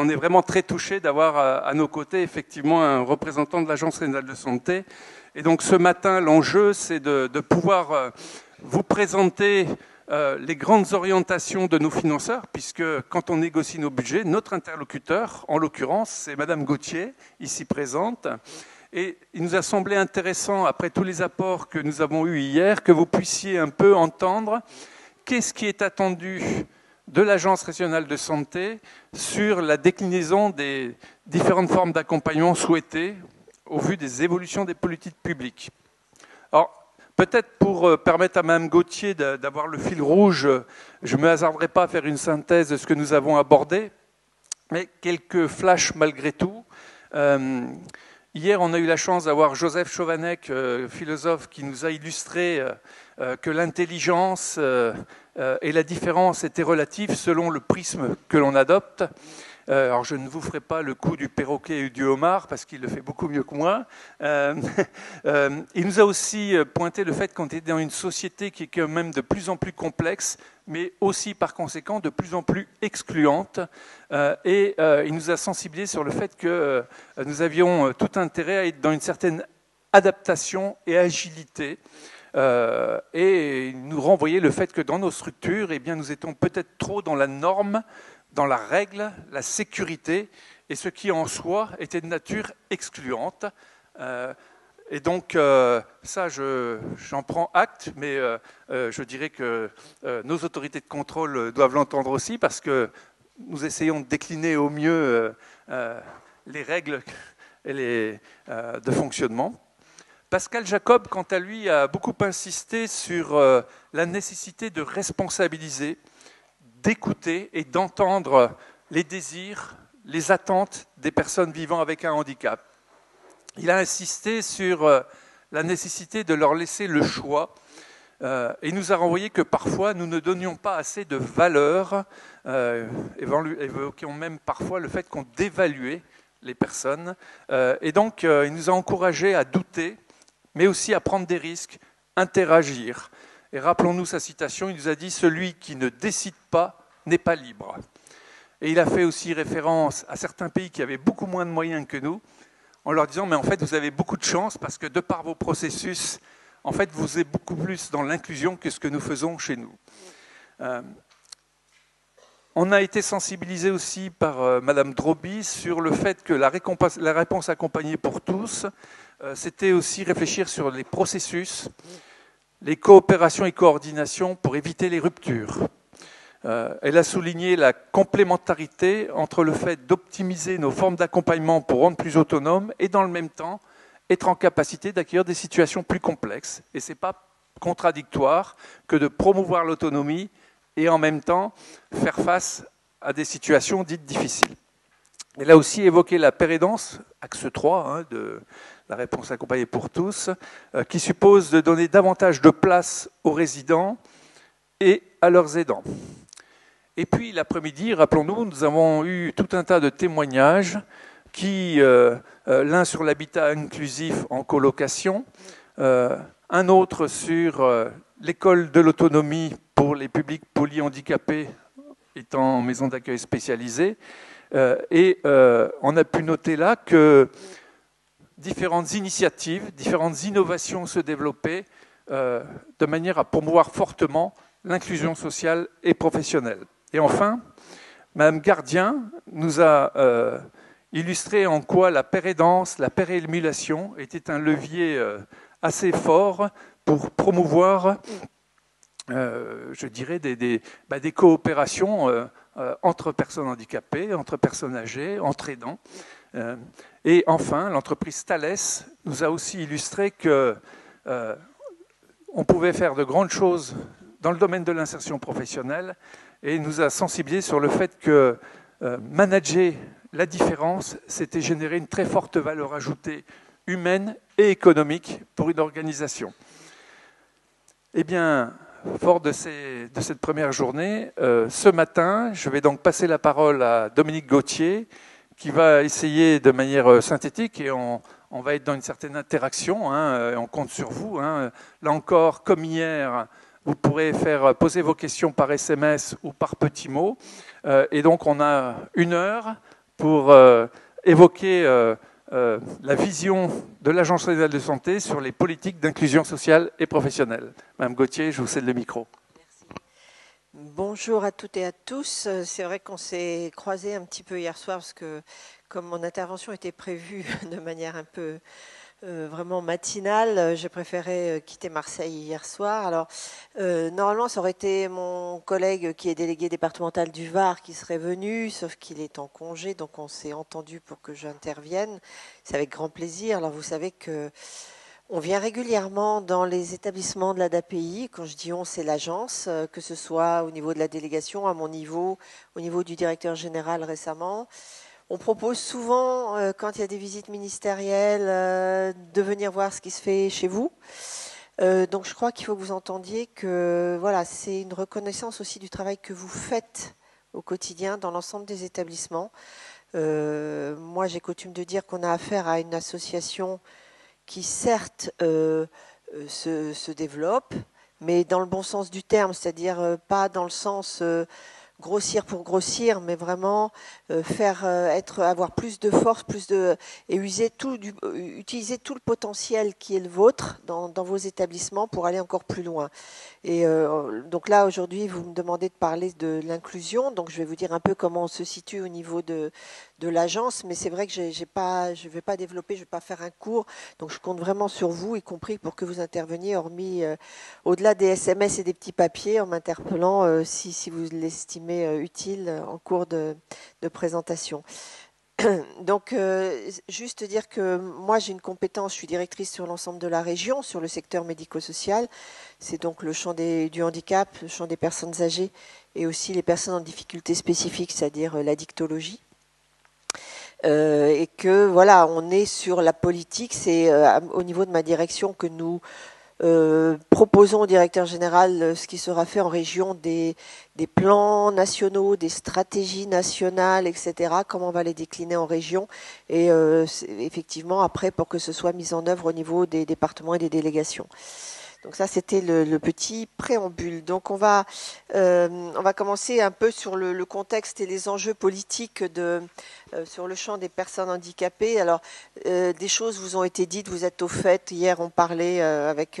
on est vraiment très touchés d'avoir à nos côtés effectivement un représentant de l'Agence régionale de santé. Et donc ce matin, l'enjeu, c'est de pouvoir vous présenter les grandes orientations de nos financeurs, puisque quand on négocie nos budgets, notre interlocuteur, en l'occurrence, c'est Madame Gauthier, ici présente. Et il nous a semblé intéressant, après tous les apports que nous avons eus hier, que vous puissiez un peu entendre qu'est-ce qui est attendu de l'Agence régionale de santé sur la déclinaison des différentes formes d'accompagnement souhaitées au vu des évolutions des politiques publiques. Alors, peut-être pour permettre à Mme Gauthier d'avoir le fil rouge, je ne me hasarderai pas à faire une synthèse de ce que nous avons abordé, mais quelques flashs malgré tout. Hier, on a eu la chance d'avoir Joseph Chovanec, philosophe, qui nous a illustré que l'intelligence et la différence étaient relatives selon le prisme que l'on adopte. Alors, je ne vous ferai pas le coup du perroquet et du homard, parce qu'il le fait beaucoup mieux que moi. Il nous a aussi pointé le fait qu'on était dans une société qui est quand même de plus en plus complexe, mais aussi par conséquent de plus en plus excluante. Et il nous a sensibilisé sur le fait que nous avions tout intérêt à être dans une certaine adaptation et agilité. Et il nous renvoyait le fait que dans nos structures, eh bien, nous étions peut-être trop dans la norme, dans la règle, la sécurité, et ce qui en soi était de nature excluante. Et donc, ça, j'en prends acte, mais je dirais que nos autorités de contrôle doivent l'entendre aussi, parce que nous essayons de décliner au mieux les règles et de fonctionnement. Pascal Jacob, quant à lui, a beaucoup insisté sur la nécessité de responsabiliser, d'écouter et d'entendre les désirs, les attentes des personnes vivant avec un handicap. Il a insisté sur la nécessité de leur laisser le choix et nous a renvoyé que parfois nous ne donnions pas assez de valeur, évoquions même parfois le fait qu'on dévaluait les personnes. Et donc il nous a encouragés à douter, mais aussi à prendre des risques, interagir. Et rappelons-nous sa citation, il nous a dit « Celui qui ne décide pas n'est pas libre ». Et il a fait aussi référence à certains pays qui avaient beaucoup moins de moyens que nous, en leur disant « Mais en fait, vous avez beaucoup de chance parce que de par vos processus, en fait, vous êtes beaucoup plus dans l'inclusion que ce que nous faisons chez nous ». On a été sensibilisé aussi par Madame Droby sur le fait que la réponse accompagnée pour tous, c'était aussi réfléchir sur les processus, les coopérations et coordinations pour éviter les ruptures. Elle a souligné la complémentarité entre le fait d'optimiser nos formes d'accompagnement pour rendre plus autonomes et dans le même temps être en capacité d'accueillir des situations plus complexes. Et ce n'est pas contradictoire que de promouvoir l'autonomie et en même temps faire face à des situations dites difficiles. Elle a aussi évoqué la pérédance, axe 3 de la réponse accompagnée pour tous, qui suppose de donner davantage de place aux résidents et à leurs aidants. Et puis l'après-midi, rappelons-nous, nous avons eu tout un tas de témoignages qui, l'un sur l'habitat inclusif en colocation, un autre sur l'école de l'autonomie pour les publics polyhandicapés étant en maison d'accueil spécialisée. Et on a pu noter là que différentes initiatives, différentes innovations se développaient de manière à promouvoir fortement l'inclusion sociale et professionnelle. Et enfin, Mme Gardien nous a illustré en quoi la pérédance, la pérémulation était un levier assez fort pour promouvoir, je dirais, des coopérations entre personnes handicapées, entre personnes âgées, entre aidants. Et enfin, l'entreprise Thales nous a aussi illustré que on pouvait faire de grandes choses dans le domaine de l'insertion professionnelle et nous a sensibilisé sur le fait que manager la différence, c'était générer une très forte valeur ajoutée humaine et économique pour une organisation. Eh bien, fort de cette première journée, ce matin, je vais donc passer la parole à Dominique Gauthier, qui va essayer de manière synthétique, et on va être dans une certaine interaction, on compte sur vous. Là encore, comme hier, vous pourrez poser vos questions par SMS ou par petits mots. Et donc, on a 1 heure pour évoquer la vision de l'Agence régionale de santé sur les politiques d'inclusion sociale et professionnelle. Madame Gauthier, je vous cède le micro. Bonjour à toutes et à tous. C'est vrai qu'on s'est croisés un petit peu hier soir parce que comme mon intervention était prévue de manière un peu vraiment matinale, j'ai préféré quitter Marseille hier soir. Alors normalement ça aurait été mon collègue qui est délégué départemental du Var qui serait venu, sauf qu'il est en congé, donc on s'est entendu pour que j'intervienne. C'est avec grand plaisir. Alors vous savez que on vient régulièrement dans les établissements de l'ADAPI. Quand je dis on, c'est l'agence, que ce soit au niveau de la délégation, à mon niveau, au niveau du directeur général récemment. On propose souvent, quand il y a des visites ministérielles, de venir voir ce qui se fait chez vous. Donc je crois qu'il faut que vous entendiez que voilà, c'est une reconnaissance aussi du travail que vous faites au quotidien dans l'ensemble des établissements. Moi, j'ai coutume de dire qu'on a affaire à une association qui certes se développe, mais dans le bon sens du terme, c'est-à-dire pas dans le sens grossir pour grossir, mais vraiment avoir plus de force, et utiliser tout le potentiel qui est le vôtre dans vos établissements pour aller encore plus loin. Et donc là, aujourd'hui, vous me demandez de parler de l'inclusion, donc je vais vous dire un peu comment on se situe au niveau de l'agence, mais c'est vrai que je ne vais pas développer, je ne vais pas faire un cours, donc je compte vraiment sur vous, y compris pour que vous interveniez, hormis au-delà des SMS et des petits papiers, en m'interpellant si vous l'estimez utile en cours de présentation. Donc, juste dire que moi, j'ai une compétence, je suis directrice sur l'ensemble de la région, sur le secteur médico-social. C'est donc le champ du handicap, le champ des personnes âgées et aussi les personnes en difficulté spécifique, c'est-à-dire la dictologie. Et que, voilà, on est sur la politique, c'est au niveau de ma direction que nous proposons au directeur général ce qui sera fait en région, des plans nationaux, des stratégies nationales, etc. Comment on va les décliner en région et effectivement après pour que ce soit mis en œuvre au niveau des départements et des délégations. Donc ça, c'était le petit préambule. Donc on va commencer un peu sur le contexte et les enjeux politiques sur le champ des personnes handicapées. Alors, des choses vous ont été dites, vous êtes au fait. Hier, on parlait avec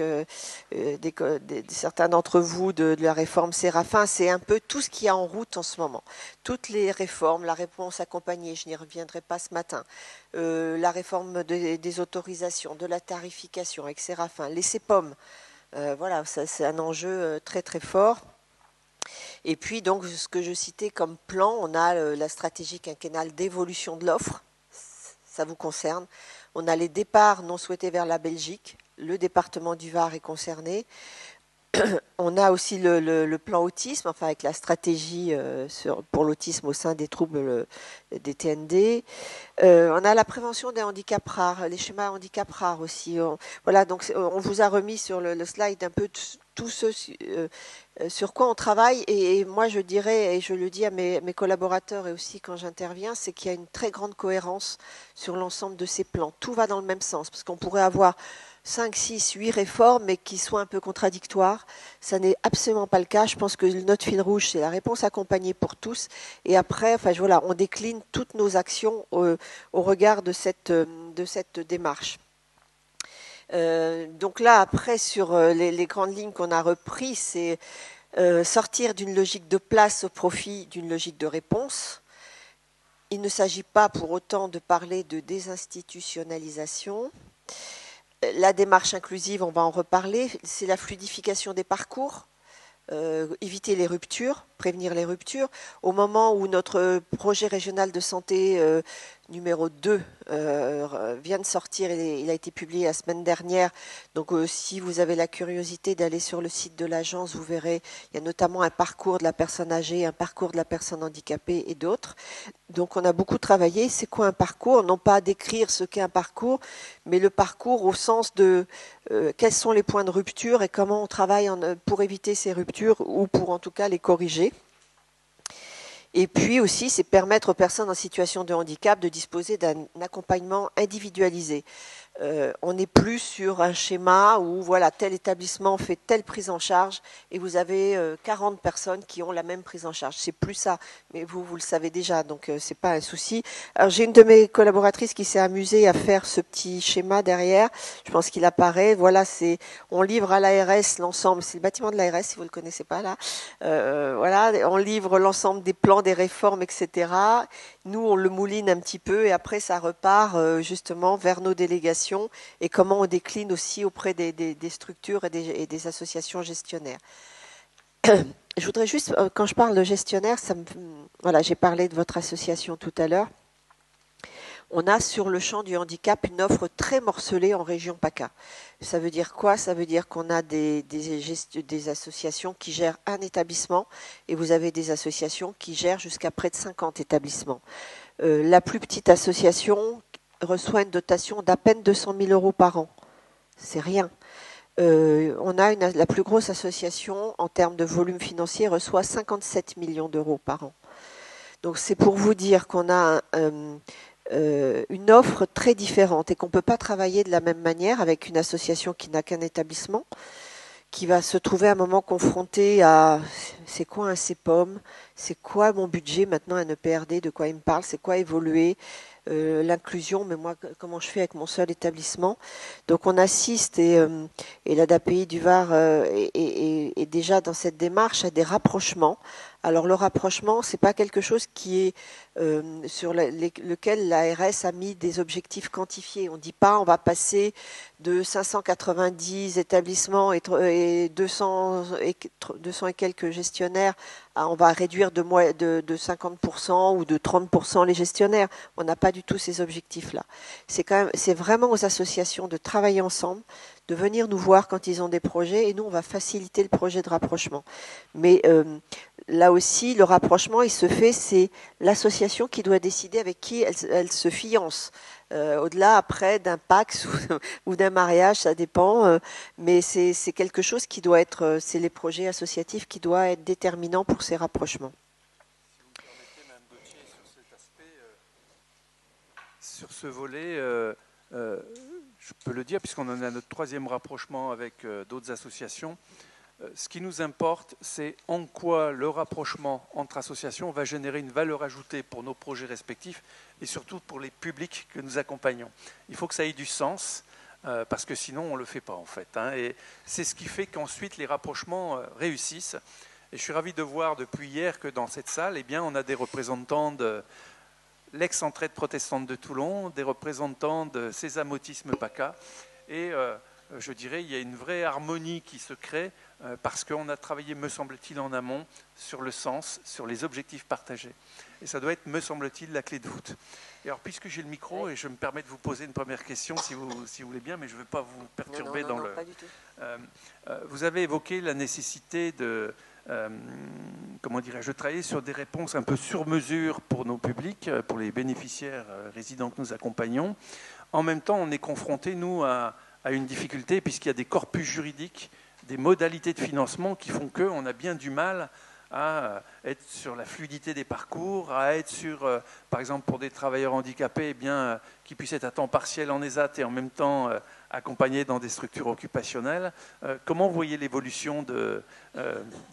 certains d'entre vous de la réforme Séraphin. C'est un peu tout ce qu'il y a en route en ce moment. Toutes les réformes, la réponse accompagnée, je n'y reviendrai pas ce matin, la réforme des autorisations, de la tarification avec Séraphin, les CEPOM. Voilà, c'est un enjeu très très fort. Et puis donc ce que je citais comme plan, on a la stratégie quinquennale d'évolution de l'offre, ça vous concerne. On a les départs non souhaités vers la Belgique, le département du Var est concerné. On a aussi le plan autisme, enfin avec la stratégie pour l'autisme au sein des troubles des TND. On a la prévention des handicaps rares, les schémas handicap rares aussi. Voilà, donc on vous a remis sur le slide un peu tout ce sur quoi on travaille. Et moi, je dirais, et je le dis à mes collaborateurs et aussi quand j'interviens, c'est qu'il y a une très grande cohérence sur l'ensemble de ces plans. Tout va dans le même sens, parce qu'on pourrait avoir 5, 6, 8 réformes, mais qui soient un peu contradictoires. Ça n'est absolument pas le cas. Je pense que notre fil rouge, c'est la réponse accompagnée pour tous. Et après, enfin, voilà, on décline toutes nos actions au regard de cette démarche. Donc là, après, sur les grandes lignes qu'on a reprises, c'est sortir d'une logique de place au profit d'une logique de réponse. Il ne s'agit pas pour autant de parler de désinstitutionnalisation. La démarche inclusive, on va en reparler, c'est la fluidification des parcours, éviter les ruptures, prévenir les ruptures. Au moment où notre projet régional de santé numéro 2 vient de sortir, il a été publié la semaine dernière, donc si vous avez la curiosité d'aller sur le site de l'agence, vous verrez, il y a notamment un parcours de la personne âgée, un parcours de la personne handicapée et d'autres. Donc on a beaucoup travaillé, c'est quoi un parcours? Non pas à décrire ce qu'est un parcours, mais le parcours au sens de quels sont les points de rupture et comment on travaille pour éviter ces ruptures ou pour en tout cas les corriger. Et puis aussi, c'est permettre aux personnes en situation de handicap de disposer d'un accompagnement individualisé. on n'est plus sur un schéma où voilà, tel établissement fait telle prise en charge et vous avez 40 personnes qui ont la même prise en charge. C'est plus ça, mais vous le savez déjà, donc c'est pas un souci. Alors j'ai une de mes collaboratrices qui s'est amusée à faire ce petit schéma derrière. Je pense qu'il apparaît. Voilà, on livre à l'ARS l'ensemble. C'est le bâtiment de l'ARS, si vous le connaissez pas là. Voilà, on livre l'ensemble des plans, des réformes, etc. Nous, on le mouline un petit peu et après ça repart justement vers nos délégations et comment on décline aussi auprès des structures et des associations gestionnaires. Je voudrais juste, quand je parle de gestionnaire, voilà, j'ai parlé de votre association tout à l'heure. On a sur le champ du handicap une offre très morcelée en région PACA. Ça veut dire quoi? Ça veut dire qu'on a des associations qui gèrent un établissement et vous avez des associations qui gèrent jusqu'à près de 50 établissements. La plus petite association reçoit une dotation d'à peine 200 000 euros par an. C'est rien. On a la plus grosse association en termes de volume financier reçoit 57 millions d'euros par an. Donc c'est pour vous dire qu'on a une offre très différente et qu'on ne peut pas travailler de la même manière avec une association qui n'a qu'un établissement, qui va se trouver à un moment confronté à c'est quoi un CEPOM, c'est quoi mon budget maintenant un EPRD, de quoi il me parle, c'est quoi évoluer, l'inclusion, mais moi comment je fais avec mon seul établissement. Donc on assiste et l'ADAPI du Var est déjà dans cette démarche à des rapprochements. Alors le rapprochement, c'est pas quelque chose qui est sur lequel l'ARS a mis des objectifs quantifiés. On dit pas on va passer de 590 établissements et 200 et quelques gestionnaires à on va réduire de 50% ou de 30% les gestionnaires. On n'a pas du tout ces objectifs-là. C'est vraiment aux associations de travailler ensemble, de venir nous voir quand ils ont des projets et nous on va faciliter le projet de rapprochement. Mais là aussi, le rapprochement, il se fait, c'est l'association qui doit décider avec qui elle se fiance. Au-delà, après, d'un Pacs ou d'un mariage, ça dépend. Mais c'est quelque chose qui doit être, c'est les projets associatifs qui doivent être déterminants pour ces rapprochements. Si vous me permettez, Mme Gauthier, sur cet aspect, sur ce volet, je peux le dire, puisqu'on en a notre troisième rapprochement avec d'autres associations. Ce qui nous importe, c'est en quoi le rapprochement entre associations va générer une valeur ajoutée pour nos projets respectifs et surtout pour les publics que nous accompagnons. Il faut que ça ait du sens, parce que sinon on ne le fait pas en fait. Et c'est ce qui fait qu'ensuite les rapprochements réussissent. Et je suis ravi de voir depuis hier que dans cette salle, eh bien, on a des représentants de l'ex-entraide protestante de Toulon, des représentants de Sésame Autisme PACA, et je dirais il y a une vraie harmonie qui se crée parce qu'on a travaillé, me semble-t-il, en amont sur le sens, sur les objectifs partagés. Et ça doit être, me semble-t-il, la clé de voûte. Et alors, puisque j'ai le micro, et je me permets de vous poser une première question, si vous voulez bien, mais je ne veux pas vous perturber non, pas du tout. Vous avez évoqué la nécessité de... comment dirais-je, travailler sur des réponses un peu sur mesure pour nos publics, pour les bénéficiaires résidents que nous accompagnons. En même temps, on est confronté, nous, à une difficulté, puisqu'il y a des corpus juridiques, des modalités de financement qui font qu'on a bien du mal à être sur la fluidité des parcours, à être sur, par exemple, pour des travailleurs handicapés, eh bien, qui puissent être à temps partiel en ESAT et en même temps accompagnés dans des structures occupationnelles. Comment vous voyez l'évolution de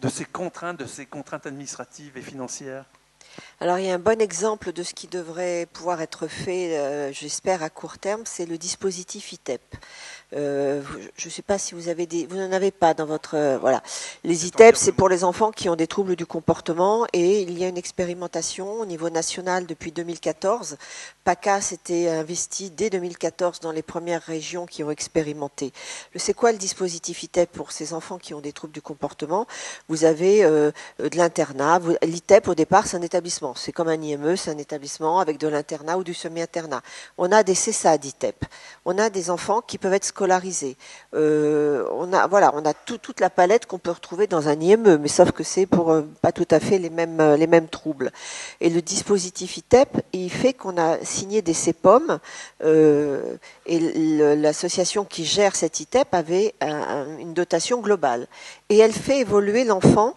ces contraintes administratives et financières ? Alors il y a un bon exemple de ce qui devrait pouvoir être fait, j'espère, à court terme, c'est le dispositif ITEP. Je ne sais pas si vous n'en avez pas dans votre... voilà. Les ITEP, c'est pour les enfants qui ont des troubles du comportement et il y a une expérimentation au niveau national depuis 2014. PACA s'était investi dès 2014 dans les premières régions qui ont expérimenté. C'est quoi le dispositif ITEP pour ces enfants qui ont des troubles du comportement? Vous avez de l'internat. L'ITEP, au départ, c'est un établissement. C'est comme un IME, c'est un établissement avec de l'internat ou du semi-internat. On a des CESAD ITEP. On a des enfants qui peuvent être scolarisés. On a toute la palette qu'on peut retrouver dans un IME, mais sauf que c'est pour pas tout à fait les mêmes troubles. Et le dispositif ITEP, il fait qu'on a signé des CEPOM et l'association qui gère cet ITEP avait une dotation globale. Et elle fait évoluer l'enfant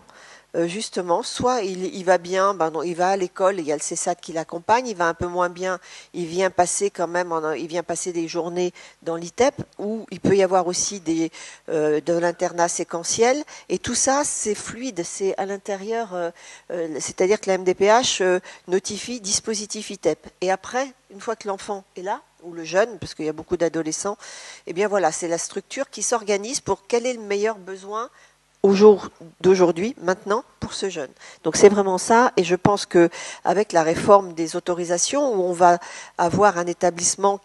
justement, soit il va bien, ben non, il va à l'école, il y a le CESAD qui l'accompagne, il va un peu moins bien, il vient passer quand même, il vient passer des journées dans l'ITEP, où il peut y avoir aussi de l'internat séquentiel, et tout ça, c'est fluide, c'est à l'intérieur, c'est-à-dire que la MDPH notifie dispositif ITEP. Et après, une fois que l'enfant est là, ou le jeune, parce qu'il y a beaucoup d'adolescents, eh bien voilà, c'est la structure qui s'organise pour quel est le meilleur besoin au jour d'aujourd'hui, maintenant, pour ce jeune. Donc c'est vraiment ça, et je pense que avec la réforme des autorisations, où on va avoir un établissement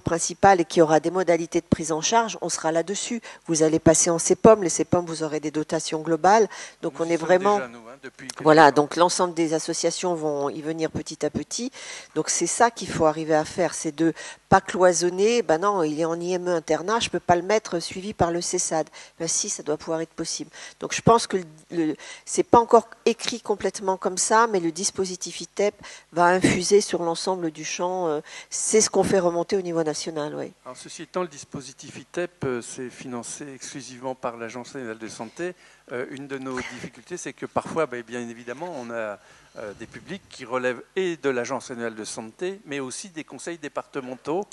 principal et qui aura des modalités de prise en charge, on sera là-dessus. Vous allez passer en CEPOM, les CEPOM, vous aurez des dotations globales, donc on est vraiment... Déjà, nous, depuis voilà, donc l'ensemble des associations vont y venir petit à petit. Donc c'est ça qu'il faut arriver à faire, c'est de pas cloisonner. Ben non, il est en IME internat, je peux pas le mettre suivi par le CESAD. Ben si, ça doit pouvoir être possible. Donc je pense que c'est pas encore écrit complètement comme ça, mais le dispositif ITEP va infuser sur l'ensemble du champ. C'est ce qu'on fait remonter au niveau national, oui. Alors, ceci étant, le dispositif ITEP, c'est financé exclusivement par l'Agence nationale de santé. Une de nos difficultés, c'est que parfois, bien évidemment, on a des publics qui relèvent et de l'Agence nationale de santé, mais aussi des conseils départementaux.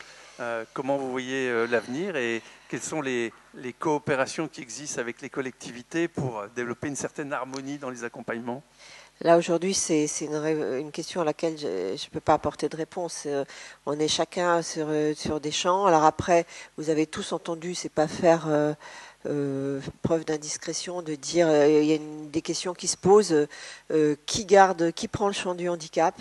Comment vous voyez l'avenir et quelles sont les coopérations qui existent avec les collectivités pour développer une certaine harmonie dans les accompagnements ? Là, aujourd'hui, c'est une question à laquelle je ne peux pas apporter de réponse. On est chacun sur des champs. Alors après, vous avez tous entendu, c'est pas faire preuve d'indiscrétion de dire il y a des questions qui se posent. Qui prend le champ du handicap ?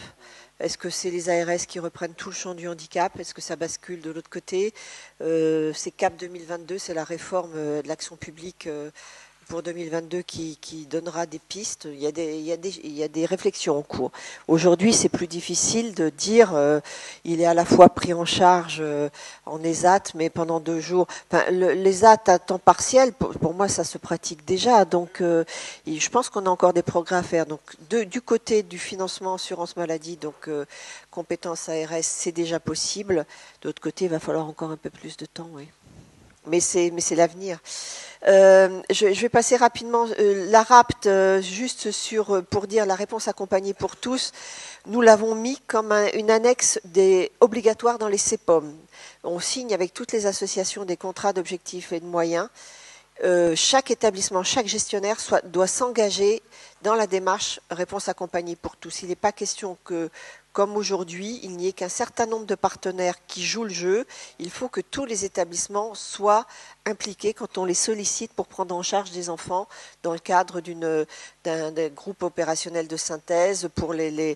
Est-ce que c'est les ARS qui reprennent tout le champ du handicap ? Est-ce que ça bascule de l'autre côté ? C'est CAP 2022, c'est la réforme de l'action publique pour 2022 qui donnera des pistes. Il y a des réflexions en cours. Aujourd'hui, c'est plus difficile de dire il est à la fois pris en charge en ESAT, mais pendant 2 jours. Enfin, l'ESAT à temps partiel, pour moi, ça se pratique déjà. Donc, je pense qu'on a encore des progrès à faire. Donc, du côté du financement assurance maladie, donc compétences ARS, c'est déjà possible. De l'autre côté, il va falloir encore un peu plus de temps, oui. Mais c'est l'avenir. Je vais passer rapidement la RAPT juste pour dire la réponse accompagnée pour tous. Nous l'avons mis comme une annexe obligatoire dans les CEPOM. On signe avec toutes les associations des contrats d'objectifs et de moyens. Chaque établissement, chaque gestionnaire doit s'engager dans la démarche réponse accompagnée pour tous. Il n'est pas question que, comme aujourd'hui, il n'y ait qu'un certain nombre de partenaires qui jouent le jeu. Il faut que tous les établissements soient impliqués quand on les sollicite pour prendre en charge des enfants dans le cadre d'un groupe opérationnel de synthèse pour les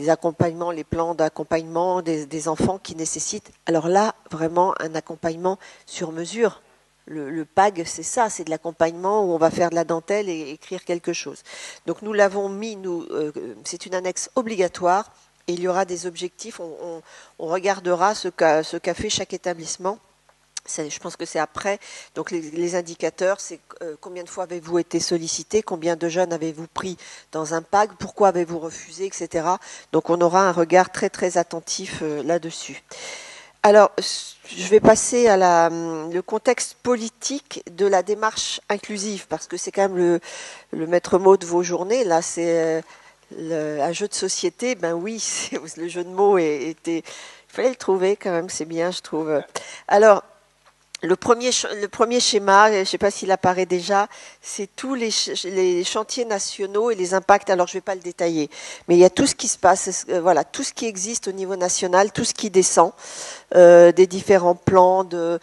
accompagnements, les plans d'accompagnement des enfants qui nécessitent, alors là, vraiment un accompagnement sur mesure. Le PAG, c'est ça, c'est de l'accompagnement où on va faire de la dentelle et écrire quelque chose. Donc nous l'avons mis, c'est une annexe obligatoire et il y aura des objectifs. On regardera ce qu'a fait chaque établissement. Je pense que c'est après. Donc les indicateurs, c'est combien de fois avez-vous été sollicité, combien de jeunes avez-vous pris dans un PAG, pourquoi avez-vous refusé, etc. Donc on aura un regard très très attentif là-dessus. Alors, je vais passer à le contexte politique de la démarche inclusive, parce que c'est quand même le maître mot de vos journées. Là, c'est un jeu de société. Ben oui, le jeu de mots était... Il fallait le trouver quand même, c'est bien, je trouve. Alors, le premier schéma, je ne sais pas s'il apparaît déjà, c'est tous les chantiers nationaux et les impacts. Alors, je ne vais pas le détailler, mais il y a tout ce qui se passe, voilà, tout ce qui existe au niveau national, tout ce qui descend, des différents plans de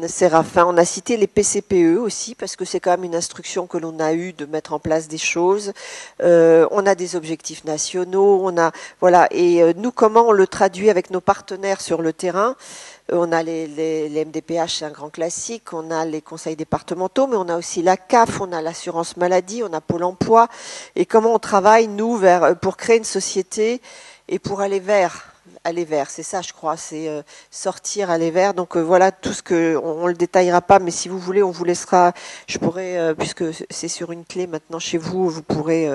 Séraphin. On a cité les PCPE aussi, parce que c'est quand même une instruction que l'on a eue de mettre en place des choses. On a des objectifs nationaux, voilà. Et nous, comment on le traduit avec nos partenaires sur le terrain? On a les MDPH, c'est un grand classique, on a les conseils départementaux, mais on a aussi la CAF, on a l'assurance maladie, on a Pôle emploi. Et comment on travaille, nous, pour créer une société et pour aller vers, c'est ça, je crois, c'est sortir, aller vers. Donc voilà, tout ce que, on le détaillera pas, mais si vous voulez, on vous laissera, je pourrais, puisque c'est sur une clé maintenant chez vous, vous pourrez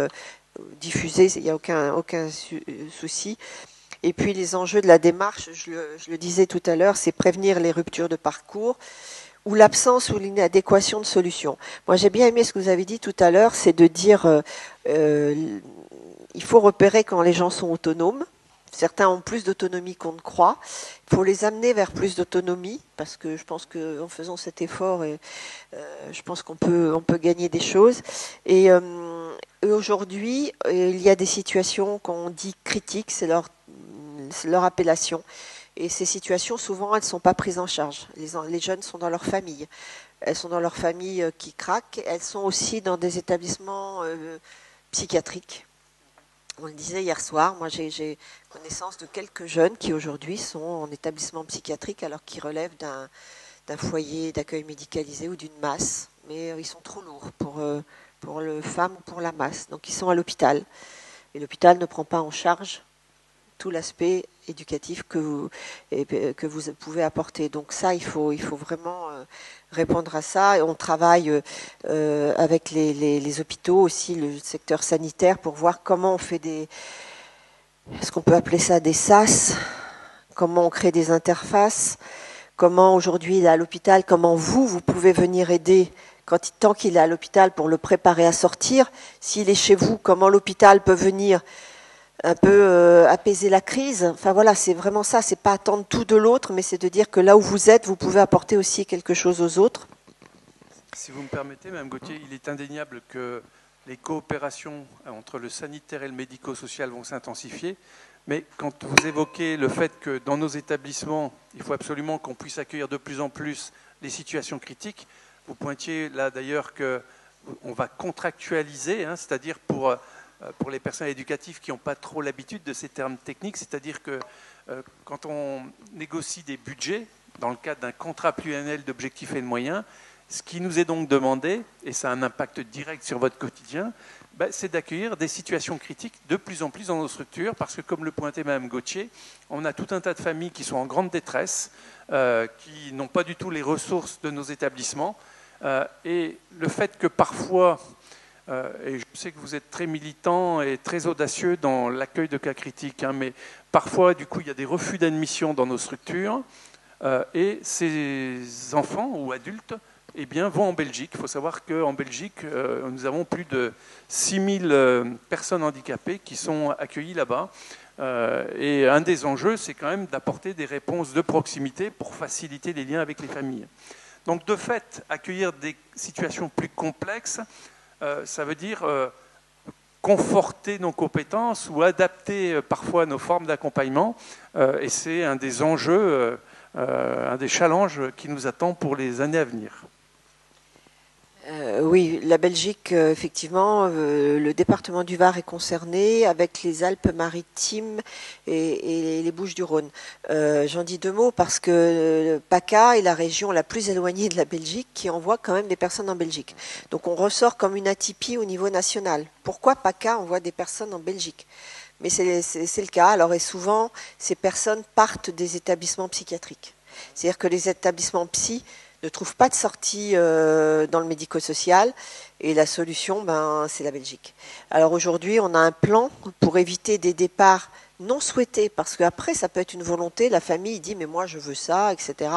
diffuser, il n'y a aucun souci. Et puis les enjeux de la démarche, je le disais tout à l'heure, c'est prévenir les ruptures de parcours. ou l'absence ou l'inadéquation de solutions. Moi, j'ai bien aimé ce que vous avez dit tout à l'heure, c'est de dire il faut repérer quand les gens sont autonomes. Certains ont plus d'autonomie qu'on ne croit. Il faut les amener vers plus d'autonomie, parce que je pense qu'en faisant cet effort, je pense qu'on peut gagner des choses. Et aujourd'hui, il y a des situations qu'on dit critiques, c'est leur appellation. Et ces situations, souvent, elles ne sont pas prises en charge. Les jeunes sont dans leur famille. Elles sont dans leur famille qui craque. Elles sont aussi dans des établissements psychiatriques. On le disait hier soir, moi j'ai connaissance de quelques jeunes qui aujourd'hui sont en établissement psychiatrique alors qu'ils relèvent d'un foyer d'accueil médicalisé ou d'une masse. Mais ils sont trop lourds pour le femme ou pour la masse. Donc ils sont à l'hôpital. Et l'hôpital ne prend pas en charge tout l'aspect éducatif que vous pouvez apporter. Donc ça, il faut vraiment répondre à ça. Et on travaille avec les hôpitaux aussi, le secteur sanitaire, pour voir comment on fait est-ce qu'on peut appeler ça des SAS, comment on crée des interfaces, comment aujourd'hui il est à l'hôpital, comment vous pouvez venir aider tant qu'il est à l'hôpital pour le préparer à sortir. S'il est chez vous, comment l'hôpital peut venir un peu apaiser la crise. Enfin voilà, c'est vraiment ça, c'est pas attendre tout de l'autre, mais c'est de dire que là où vous êtes, vous pouvez apporter aussi quelque chose aux autres. Si vous me permettez, Mme Gauthier, il est indéniable que les coopérations entre le sanitaire et le médico-social vont s'intensifier, mais quand vous évoquez le fait que dans nos établissements, il faut absolument qu'on puisse accueillir de plus en plus les situations critiques, vous pointiez là d'ailleurs qu'on va contractualiser, c'est-à-dire pour les personnels éducatifs qui n'ont pas trop l'habitude de ces termes techniques, c'est-à-dire que quand on négocie des budgets, dans le cadre d'un contrat pluriannuel d'objectifs et de moyens, ce qui nous est donc demandé, et ça a un impact direct sur votre quotidien, c'est d'accueillir des situations critiques de plus en plus dans nos structures, parce que comme le pointait Mme Gauthier, on a tout un tas de familles qui sont en grande détresse, qui n'ont pas du tout les ressources de nos établissements, et le fait que parfois... et je sais que vous êtes très militant et très audacieux dans l'accueil de cas critiques, mais parfois, du coup, il y a des refus d'admission dans nos structures et ces enfants ou adultes vont en Belgique. Il faut savoir qu'en Belgique, nous avons plus de 6000 personnes handicapées qui sont accueillies là-bas. Et un des enjeux, c'est quand même d'apporter des réponses de proximité pour faciliter les liens avec les familles. Donc, de fait, accueillir des situations plus complexes, ça veut dire conforter nos compétences ou adapter parfois nos formes d'accompagnement. Et c'est un des enjeux, un des challenges qui nous attend pour les années à venir. Oui, la Belgique, effectivement, le département du Var est concerné avec les Alpes-Maritimes et les Bouches-du-Rhône. J'en dis deux mots parce que PACA est la région la plus éloignée de la Belgique qui envoie quand même des personnes en Belgique. Donc on ressort comme une atypie au niveau national. Pourquoi PACA envoie des personnes en Belgique ? Mais c'est le cas. Alors, et souvent, ces personnes partent des établissements psychiatriques. C'est-à-dire que les établissements psy ne trouvent pas de sortie dans le médico-social et la solution, c'est la Belgique. Alors aujourd'hui, on a un plan pour éviter des départs non souhaités, parce qu'après, ça peut être une volonté, la famille dit « mais moi je veux ça », etc.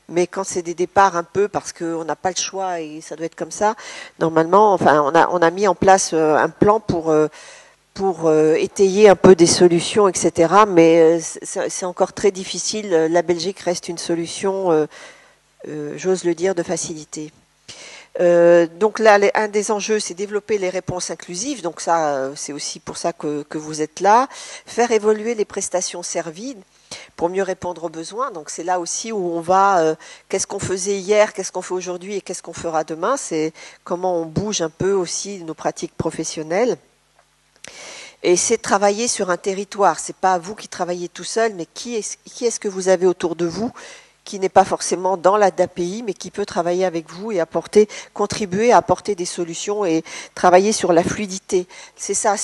Mais quand c'est des départs un peu parce qu'on n'a pas le choix et ça doit être comme ça, normalement, on a mis en place un plan pour étayer un peu des solutions, etc. Mais c'est encore très difficile. La Belgique reste une solution... j'ose le dire, de facilité. Donc là, un des enjeux, c'est développer les réponses inclusives. Donc ça, c'est aussi pour ça que vous êtes là. Faire évoluer les prestations servies pour mieux répondre aux besoins. Donc c'est là aussi où on va, qu'est-ce qu'on faisait hier, qu'est-ce qu'on fait aujourd'hui et qu'est-ce qu'on fera demain. C'est comment on bouge un peu aussi nos pratiques professionnelles. Et c'est travailler sur un territoire. C'est pas vous qui travaillez tout seul, mais qui est-ce que vous avez autour de vous qui n'est pas forcément dans l'ADAPI, mais qui peut travailler avec vous et contribuer à apporter des solutions et travailler sur la fluidité. C'est ça,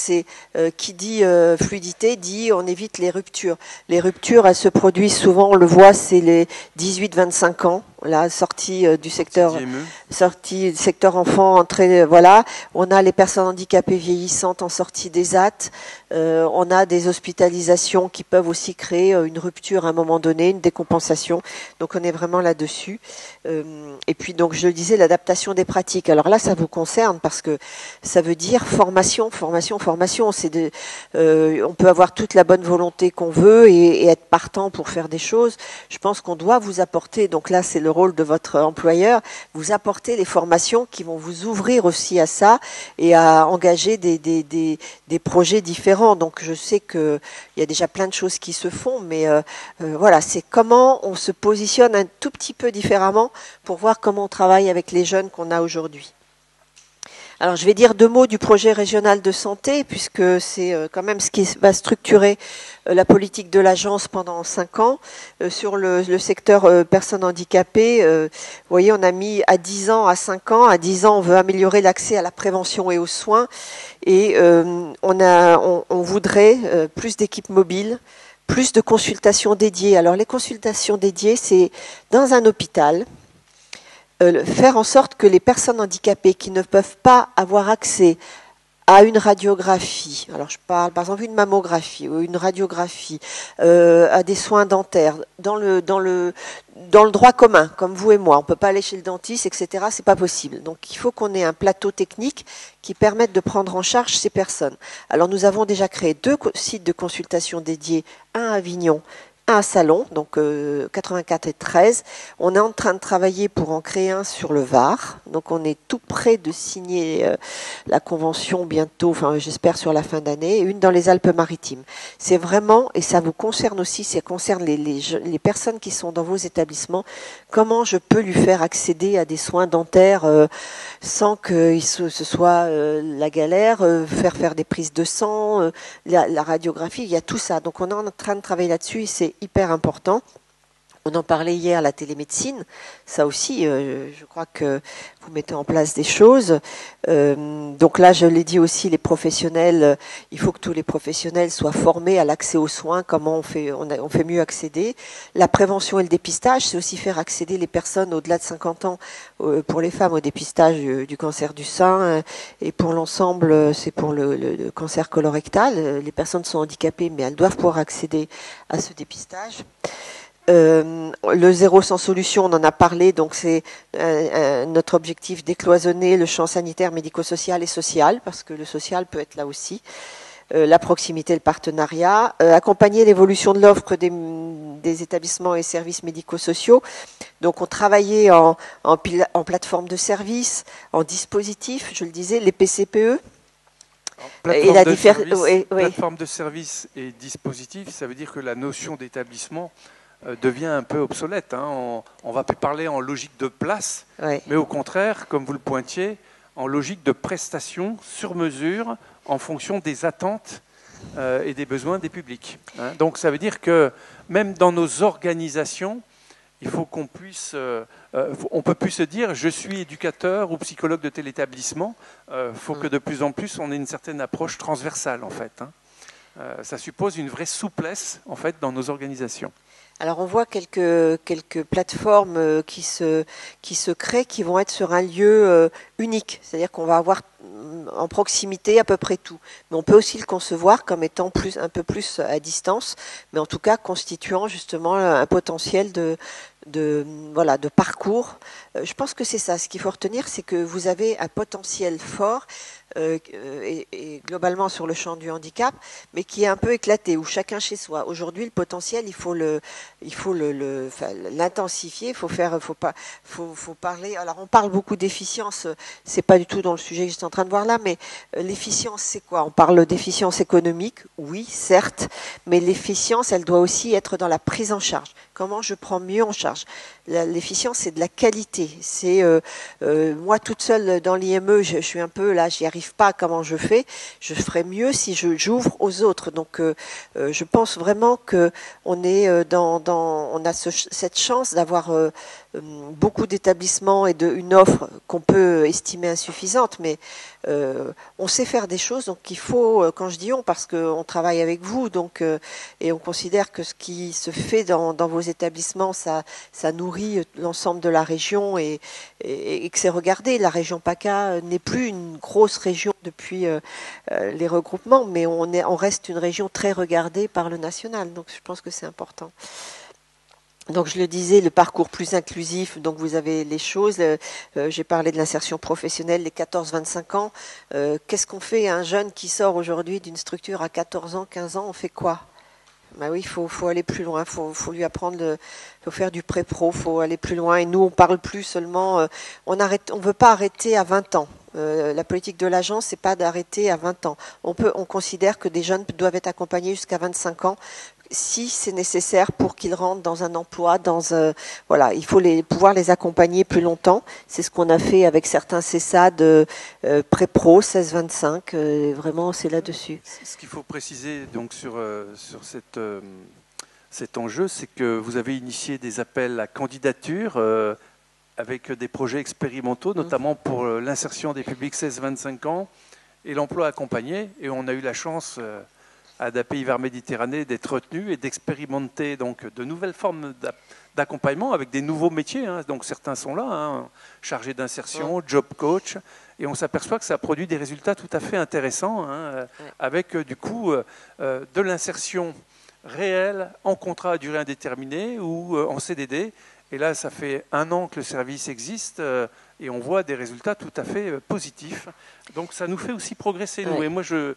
qui dit fluidité, dit on évite les ruptures. Les ruptures, elles se produisent souvent, on le voit, c'est les 18-25 ans, la sortie du secteur, IME. sortie du secteur enfant, entrée, voilà. On a les personnes handicapées vieillissantes en sortie des AT. On a des hospitalisations qui peuvent aussi créer une rupture à un moment donné, une décompensation. Donc on est vraiment là-dessus. Et puis donc je le disais, l'adaptation des pratiques. Alors là, ça vous concerne parce que ça veut dire formation, formation, formation. On peut avoir toute la bonne volonté qu'on veut et être partant pour faire des choses. Je pense qu'on doit vous apporter, donc là c'est le rôle de votre employeur, vous apporter les formations qui vont vous ouvrir aussi à ça et à engager des projets différents. Donc je sais qu'il y a déjà plein de choses qui se font, mais voilà, c'est comment on se positionne un tout petit peu différemment pour voir comment on travaille avec les jeunes qu'on a aujourd'hui. Alors, je vais dire 2 mots du projet régional de santé, puisque c'est quand même ce qui va structurer la politique de l'agence pendant 5 ans. Sur le secteur personnes handicapées, vous voyez, on a mis à 10 ans, à 5 ans. À 10 ans, on veut améliorer l'accès à la prévention et aux soins. Et on voudrait plus d'équipes mobiles, plus de consultations dédiées. Alors, les consultations dédiées, c'est dans un hôpital. Faire en sorte que les personnes handicapées qui ne peuvent pas avoir accès à une radiographie, alors je parle par exemple une mammographie ou une radiographie, à des soins dentaires, dans le droit commun, comme vous et moi, on ne peut pas aller chez le dentiste, etc., c'est pas possible. Donc il faut qu'on ait un plateau technique qui permette de prendre en charge ces personnes. Alors nous avons déjà créé 2 sites de consultation dédiés, un à Avignon, un Salon, donc 84 et 13. On est en train de travailler pour en créer un sur le Var. Donc on est tout près de signer la convention bientôt, enfin j'espère sur la fin d'année, et une dans les Alpes-Maritimes. C'est vraiment, et ça vous concerne aussi, ça concerne les personnes qui sont dans vos établissements, comment je peux lui faire accéder à des soins dentaires sans que ce soit la galère, faire des prises de sang, la radiographie, il y a tout ça. Donc on est en train de travailler là-dessus et c'est hyper important. On en parlait hier, la télémédecine, ça aussi, je crois que vous mettez en place des choses. Donc là, je l'ai dit aussi, les professionnels, il faut que tous les professionnels soient formés à l'accès aux soins, comment on fait mieux accéder. La prévention et le dépistage, c'est aussi faire accéder les personnes au-delà de 50 ans, pour les femmes, au dépistage du cancer du sein, et pour l'ensemble, c'est pour le cancer colorectal. Les personnes sont handicapées, mais elles doivent pouvoir accéder à ce dépistage. Le zéro sans solution, on en a parlé, donc c'est notre objectif décloisonner le champ sanitaire, médico-social et social, parce que le social peut être là aussi. La proximité, le partenariat, accompagner l'évolution de l'offre des établissements et services médico-sociaux. Donc on travaillait en plateforme de services, en dispositifs, je le disais, les PCPE. Plateforme de services et dispositifs, ça veut dire que la notion d'établissement devient un peu obsolète. Hein. On va plus parler en logique de place, mais au contraire, comme vous le pointiez, en logique de prestation sur mesure en fonction des attentes et des besoins des publics. Hein. Donc ça veut dire que même dans nos organisations, il faut qu'on puisse, on peut plus se dire je suis éducateur ou psychologue de tel établissement. Faut que de plus en plus on ait une certaine approche transversale en fait. Hein. Ça suppose une vraie souplesse en fait dans nos organisations. Alors on voit quelques plateformes qui se créent, qui vont être sur un lieu unique, c'est-à-dire qu'on va avoir en proximité à peu près tout. Mais on peut aussi le concevoir comme étant un peu plus à distance, mais en tout cas constituant justement un potentiel de parcours. Je pense que c'est ça. Ce qu'il faut retenir, c'est que vous avez un potentiel fort et globalement sur le champ du handicap, mais qui est un peu éclaté, où chacun chez soi. Aujourd'hui, le potentiel, il faut l'intensifier, il faut parler. Alors, on parle beaucoup d'efficience, c'est pas du tout dans le sujet que j'étais en train de voir là, mais l'efficience, c'est quoi? On parle d'efficience économique, oui, certes, mais l'efficience, elle doit aussi être dans la prise en charge. Comment je prends mieux en charge? L'efficience, c'est de la qualité. C'est moi toute seule dans l'IME, je suis un peu là, j'y arrive pas. Comment je fais? Je ferai mieux si j'ouvre aux autres. Donc, je pense vraiment que on est on a cette chance d'avoir beaucoup d'établissements et une offre qu'on peut estimer insuffisante, mais on sait faire des choses, donc il faut, quand je dis on, parce qu'on travaille avec vous, donc, et on considère que ce qui se fait dans vos établissements, ça nourrit l'ensemble de la région et que c'est regardé. La région PACA n'est plus une grosse région depuis les regroupements, mais on reste une région très regardée par le national, donc je pense que c'est important. Donc je le disais, le parcours plus inclusif, donc vous avez les choses, j'ai parlé de l'insertion professionnelle, les 14-25 ans, qu'est-ce qu'on fait à un jeune qui sort aujourd'hui d'une structure à 14 ans, 15 ans, on fait quoi? Ben oui, il faut aller plus loin, faut lui apprendre, faut faire du pré-pro, faut aller plus loin, et nous on parle plus seulement, on veut pas arrêter à 20 ans. La politique de l'agence, c'est pas d'arrêter à 20 ans. On considère que des jeunes doivent être accompagnés jusqu'à 25 ans si c'est nécessaire pour qu'ils rentrent dans un emploi, voilà, il faut pouvoir les accompagner plus longtemps. C'est ce qu'on a fait avec certains CESAD pré-pro 16-25. Vraiment, c'est là-dessus. Ce qu'il faut préciser donc sur cet enjeu, c'est que vous avez initié des appels à candidature avec des projets expérimentaux, notamment pour l'insertion des publics 16-25 ans et l'emploi accompagné. Et on a eu la chance à des pays vers Méditerranée d'être retenus et d'expérimenter donc de nouvelles formes d'accompagnement avec des nouveaux métiers. Hein. Donc certains sont là, hein, chargés d'insertion, job coach, et on s'aperçoit que ça produit des résultats tout à fait intéressants, hein, avec du coup de l'insertion réelle en contrat à durée indéterminée ou en CDD. Et là, ça fait 1 an que le service existe et on voit des résultats tout à fait positifs. Donc ça nous fait aussi progresser, nous. Et moi, je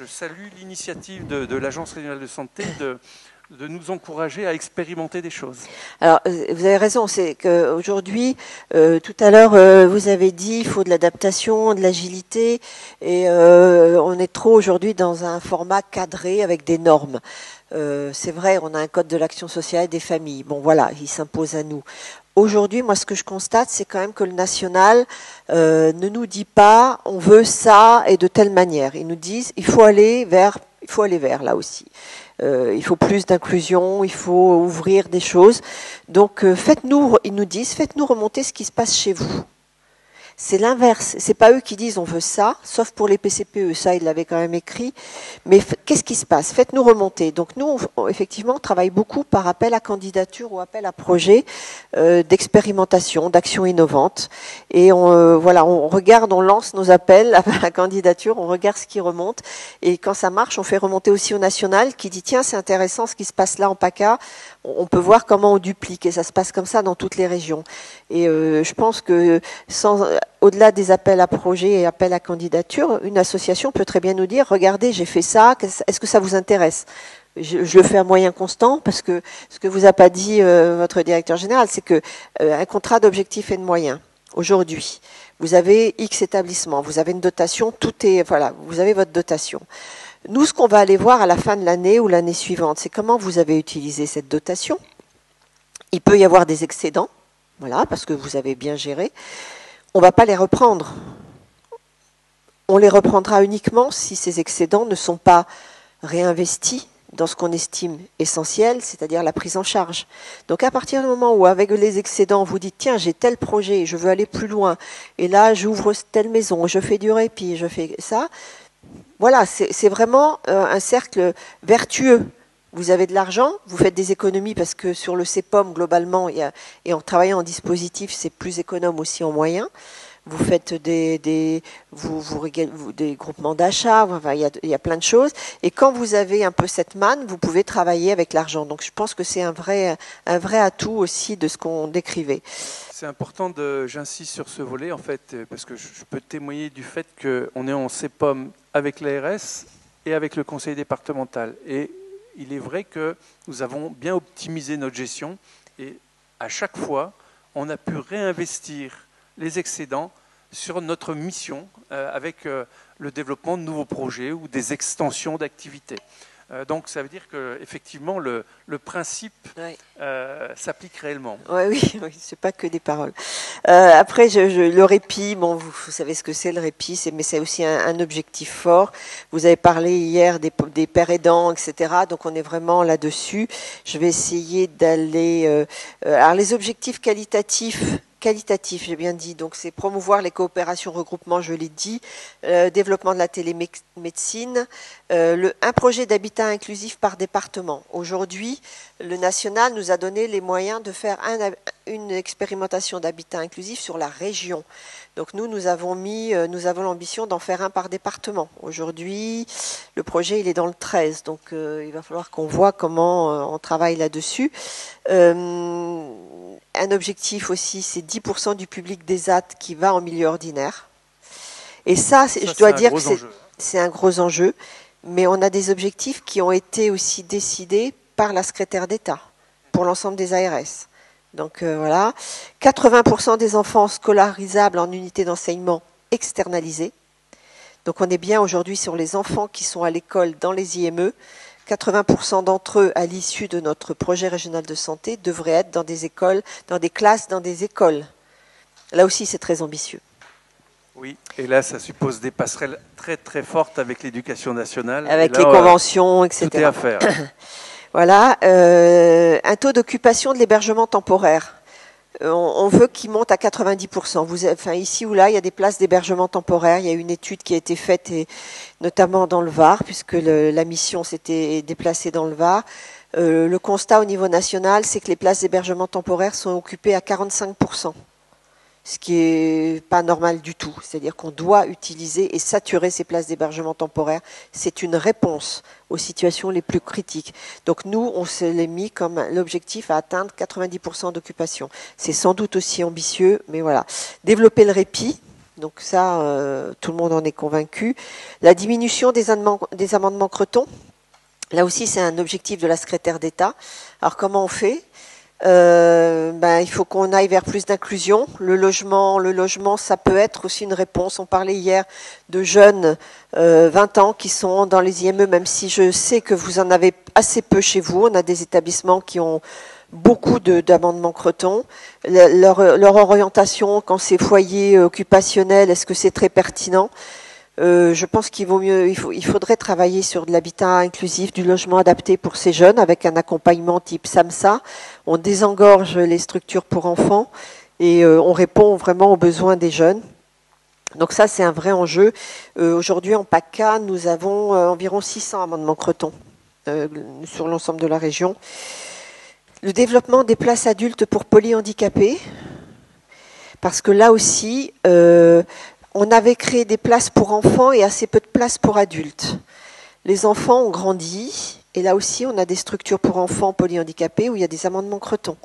salue l'initiative de l'Agence régionale de santé de nous encourager à expérimenter des choses. Alors, vous avez raison, c'est qu'aujourd'hui, tout à l'heure, vous avez dit il faut de l'adaptation, de l'agilité, et on est trop aujourd'hui dans un format cadré avec des normes. C'est vrai, on a un code de l'action sociale et des familles. Bon, voilà, il s'impose à nous. Aujourd'hui, moi, ce que je constate, c'est quand même que le national ne nous dit pas on veut ça et de telle manière. Ils nous disent il faut aller vers là aussi. Il faut plus d'inclusion, il faut ouvrir des choses. Donc, ils nous disent faites-nous remonter ce qui se passe chez vous. C'est l'inverse. C'est pas eux qui disent on veut ça, sauf pour les PCPE. Ça, ils l'avaient quand même écrit. Mais qu'est-ce qui se passe? Faites-nous remonter. Donc nous, effectivement, on travaille beaucoup par appel à candidature ou appel à projet d'expérimentation, d'action innovante. Et on regarde, on lance nos appels à candidature, on regarde ce qui remonte. Et quand ça marche, on fait remonter aussi au national qui dit tiens, c'est intéressant ce qui se passe là en PACA. On peut voir comment on duplique. Et ça se passe comme ça dans toutes les régions. Et je pense que au-delà des appels à projets et appels à candidature, une association peut très bien nous dire, regardez, j'ai fait ça, est-ce que ça vous intéresse? Je le fais à moyen constant parce que ce que vous a pas dit votre directeur général, c'est que un contrat d'objectifs et de moyens, aujourd'hui, vous avez X établissements, vous avez une dotation, vous avez votre dotation. Nous, ce qu'on va aller voir à la fin de l'année ou l'année suivante, c'est comment vous avez utilisé cette dotation. Il peut y avoir des excédents, voilà, parce que vous avez bien géré. On ne va pas les reprendre. On les reprendra uniquement si ces excédents ne sont pas réinvestis dans ce qu'on estime essentiel, c'est-à-dire la prise en charge. Donc à partir du moment où, avec les excédents, vous dites, tiens, j'ai tel projet, je veux aller plus loin, et là, j'ouvre telle maison, je fais du répit, je fais ça, voilà, c'est vraiment un cercle vertueux. Vous avez de l'argent, vous faites des économies parce que sur le CEPOM, globalement, et en travaillant en dispositif, c'est plus économe aussi en moyens. Vous faites des groupements d'achat, enfin, il y a plein de choses. Et quand vous avez un peu cette manne, vous pouvez travailler avec l'argent. Donc je pense que c'est un vrai atout aussi de ce qu'on décrivait. C'est important, j'insiste sur ce volet, en fait, parce que je peux témoigner du fait qu'on est en CEPOM avec l'ARS et avec le conseil départemental. Et il est vrai que nous avons bien optimisé notre gestion et à chaque fois, on a pu réinvestir les excédents sur notre mission avec le développement de nouveaux projets ou des extensions d'activités. Donc ça veut dire qu'effectivement le principe s'applique réellement. Oui, c'est pas que des paroles. Après, le répit, bon, vous savez ce que c'est le répit, mais c'est aussi un objectif fort. Vous avez parlé hier des pères aidants, etc. Donc on est vraiment là-dessus. Je vais essayer d'aller... alors les objectifs qualitatifs, j'ai bien dit, donc c'est promouvoir les coopérations, regroupements, je l'ai dit, développement de la télémédecine, un projet d'habitat inclusif par département. Aujourd'hui, le national nous a donné les moyens de faire une expérimentation d'habitat inclusif sur la région. Donc nous avons l'ambition d'en faire un par département. Aujourd'hui, le projet il est dans le 13, donc il va falloir qu'on voit comment on travaille là-dessus. Un objectif aussi, c'est 10% du public des ZAT qui va en milieu ordinaire. Et ça je dois dire que c'est un gros enjeu, mais on a des objectifs qui ont été aussi décidés par la secrétaire d'État pour l'ensemble des ARS. Donc voilà, 80% des enfants scolarisables en unité d'enseignement externalisée. Donc on est bien aujourd'hui sur les enfants qui sont à l'école dans les IME. 80% d'entre eux, à l'issue de notre projet régional de santé, devraient être dans des écoles, dans des classes, dans des écoles. Là aussi, c'est très ambitieux. Oui, et là, ça suppose des passerelles très très fortes avec l'éducation nationale. Avec les conventions, etc. Tout est à faire. Voilà, un taux d'occupation de l'hébergement temporaire. On veut qu'il monte à 90%. Ici ou là, il y a des places d'hébergement temporaire. Il y a une étude qui a été faite, et notamment dans le Var, puisque la mission s'était déplacée dans le Var. Le constat au niveau national, c'est que les places d'hébergement temporaire sont occupées à 45%. Ce qui n'est pas normal du tout. C'est-à-dire qu'on doit utiliser et saturer ces places d'hébergement temporaire. C'est une réponse aux situations les plus critiques. Donc nous, on se l'est mis comme l'objectif à atteindre 90% d'occupation. C'est sans doute aussi ambitieux, mais voilà. Développer le répit, donc ça, tout le monde en est convaincu. La diminution des amendements Creton, là aussi c'est un objectif de la secrétaire d'État. Alors comment on fait ? Il faut qu'on aille vers plus d'inclusion. Le logement, ça peut être aussi une réponse. On parlait hier de jeunes 20 ans qui sont dans les IME, même si je sais que vous en avez assez peu chez vous. On a des établissements qui ont beaucoup d'amendements Creton. Leur orientation, quand c'est foyer occupationnel, est-ce que c'est très pertinent ? Je pense qu'il faudrait travailler sur de l'habitat inclusif, du logement adapté pour ces jeunes, avec un accompagnement type SAMSA. On désengorge les structures pour enfants et on répond vraiment aux besoins des jeunes. Donc ça, c'est un vrai enjeu. Aujourd'hui, en PACA, nous avons environ 600 amendements Creton sur l'ensemble de la région. Le développement des places adultes pour polyhandicapés, parce que là aussi... on avait créé des places pour enfants et assez peu de places pour adultes. Les enfants ont grandi et là aussi on a des structures pour enfants polyhandicapés où il y a des amendements Creton.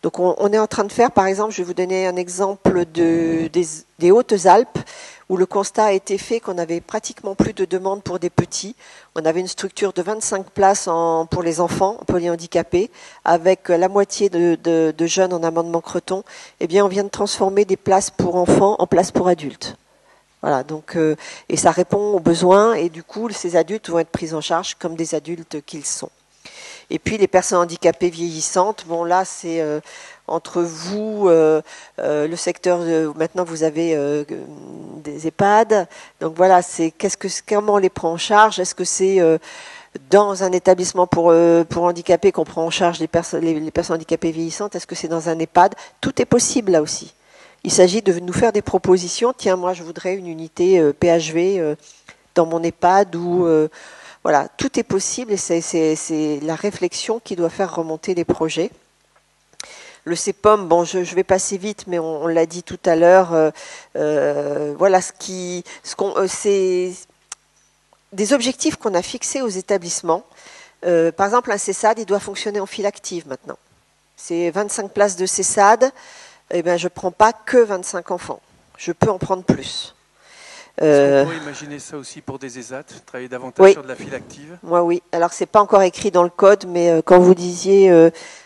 Donc on est en train de faire, par exemple, je vais vous donner un exemple des Hautes-Alpes où le constat a été fait qu'on avait pratiquement plus de demandes pour des petits. On avait une structure de 25 places pour les enfants polyhandicapés avec la moitié de jeunes en amendement Creton. Eh bien, on vient de transformer des places pour enfants en places pour adultes. Voilà, donc, et ça répond aux besoins et du coup, ces adultes vont être pris en charge comme des adultes qu'ils sont. Et puis les personnes handicapées vieillissantes, bon là c'est entre vous, le secteur, maintenant vous avez des EHPAD, donc voilà, c'est comment on les prend en charge, est-ce que c'est dans un établissement pour handicapés qu'on prend en charge les personnes handicapées vieillissantes, est-ce que c'est dans un EHPAD? Tout est possible là aussi. Il s'agit de nous faire des propositions. Tiens, moi, je voudrais une unité PHV dans mon EHPAD ou voilà, tout est possible et c'est la réflexion qui doit faire remonter les projets. Le CEPOM, bon, je vais passer vite, mais on l'a dit tout à l'heure. Voilà, c'est des objectifs qu'on a fixés aux établissements. Par exemple, un CESAD, il doit fonctionner en file active maintenant. C'est 25 places de CESAD. Eh bien, je ne prends pas que 25 enfants. Je peux en prendre plus. Est-ce qu'on pourrait imaginer ça aussi pour des ESAT, travailler davantage sur de la file active? Moi, oui. Alors, ce n'est pas encore écrit dans le code, mais quand vous disiez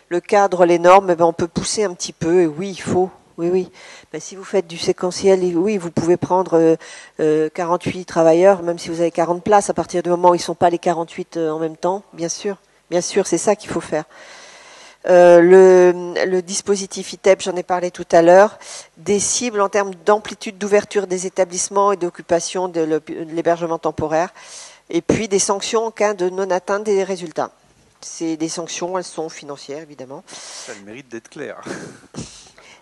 le cadre, les normes, eh bien, on peut pousser un petit peu. Et oui, il faut. oui, oui. Ben, si vous faites du séquentiel, oui, vous pouvez prendre 48 travailleurs, même si vous avez 40 places, à partir du moment où ils ne sont pas les 48 en même temps, bien sûr. Bien sûr, c'est ça qu'il faut faire. Le dispositif ITEP, j'en ai parlé tout à l'heure, des cibles en termes d'amplitude d'ouverture des établissements et d'occupation de l'hébergement temporaire, et puis des sanctions en cas de non-atteinte des résultats. C'est des sanctions, elles sont financières, évidemment. Ça a le mérite d'être clair.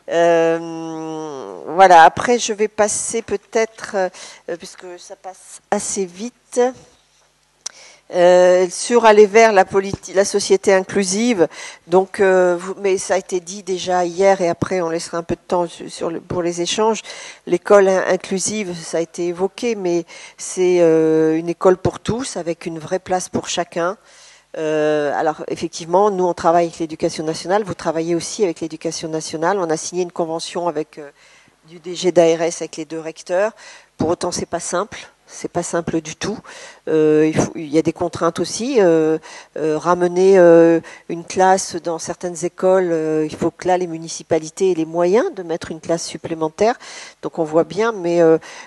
Voilà, après je vais passer peut-être, puisque ça passe assez vite, sur aller vers la société inclusive. Donc, mais ça a été dit déjà hier et après on laissera un peu de temps pour les échanges. L'école inclusive, ça a été évoqué, mais c'est une école pour tous avec une vraie place pour chacun. Alors effectivement, nous on travaille avec l'éducation nationale, vous travaillez aussi avec l'éducation nationale. On a signé une convention avec du DG d'ARS avec les 2 recteurs. Pour autant, c'est pas simple. C'est pas simple du tout. Il y a des contraintes aussi. Ramener une classe dans certaines écoles, il faut que là les municipalités aient les moyens de mettre une classe supplémentaire. Donc on voit bien, mais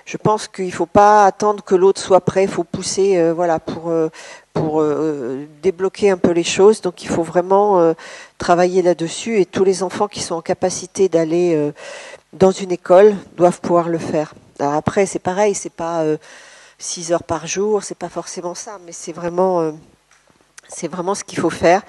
je pense qu'il ne faut pas attendre que l'autre soit prêt. Il faut pousser, voilà, pour débloquer un peu les choses. Donc il faut vraiment travailler là-dessus. Et tous les enfants qui sont en capacité d'aller dans une école doivent pouvoir le faire. Alors après, c'est pareil, c'est pas 6 heures par jour, c'est pas forcément ça, mais c'est vraiment ce qu'il faut faire.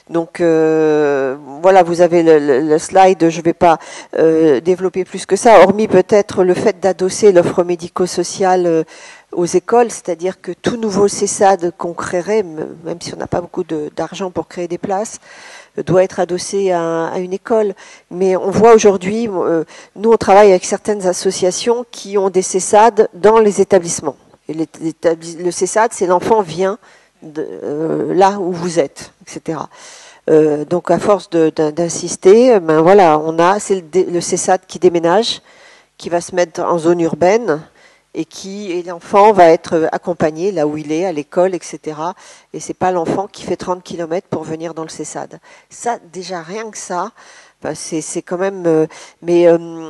Donc voilà, vous avez le slide, je ne vais pas développer plus que ça, hormis peut-être le fait d'adosser l'offre médico-sociale aux écoles, c'est-à-dire que tout nouveau CESAD qu'on créerait, même si on n'a pas beaucoup d'argent pour créer des places, doit être adossé à une école. Mais on voit aujourd'hui, nous on travaille avec certaines associations qui ont des CESAD dans les établissements. Et le CESAD, c'est l'enfant vient là où vous êtes, etc. Donc à force d'insister, ben voilà, c'est le CESAD qui déménage, qui va se mettre en zone urbaine et l'enfant va être accompagné là où il est, à l'école, etc. Et c'est pas l'enfant qui fait 30 km pour venir dans le CESAD. Ça, déjà rien que ça, ben c'est quand même. Mais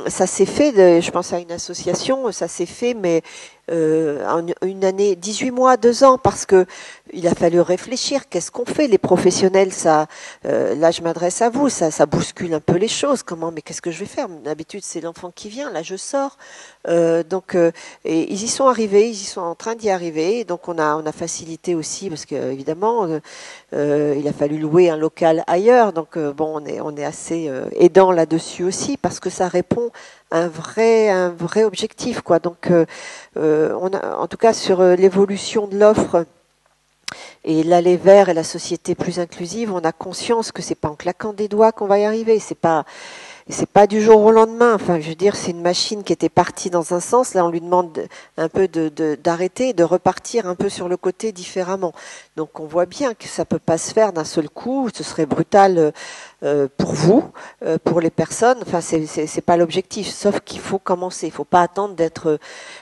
ça s'est fait. Je pense à une association, ça s'est fait, mais en une année, 18 mois, 2 ans, parce que il a fallu réfléchir. Qu'est-ce qu'on fait, les professionnels? Ça, là, je m'adresse à vous. Ça bouscule un peu les choses. Mais qu'est-ce que je vais faire? D'habitude, c'est l'enfant qui vient. Là, je sors. Donc, et ils y sont arrivés. Ils y sont en train d'y arriver. Et donc, on a facilité aussi, parce que évidemment, il a fallu louer un local ailleurs. Donc, bon, on est assez aidant là-dessus aussi, parce que ça répond un vrai objectif, quoi. Donc, on a, en tout cas, sur l'évolution de l'offre et l'aller vers et la société plus inclusive, on a conscience que c'est pas en claquant des doigts qu'on va y arriver. C'est pas du jour au lendemain. Enfin, je veux dire, c'est une machine qui était partie dans un sens. Là, on lui demande un peu d'arrêter, de repartir un peu sur le côté différemment. Donc, on voit bien que ça peut pas se faire d'un seul coup. Ce serait brutal pour vous, pour les personnes. Enfin, c'est pas l'objectif. Sauf qu'il faut commencer. Il faut pas attendre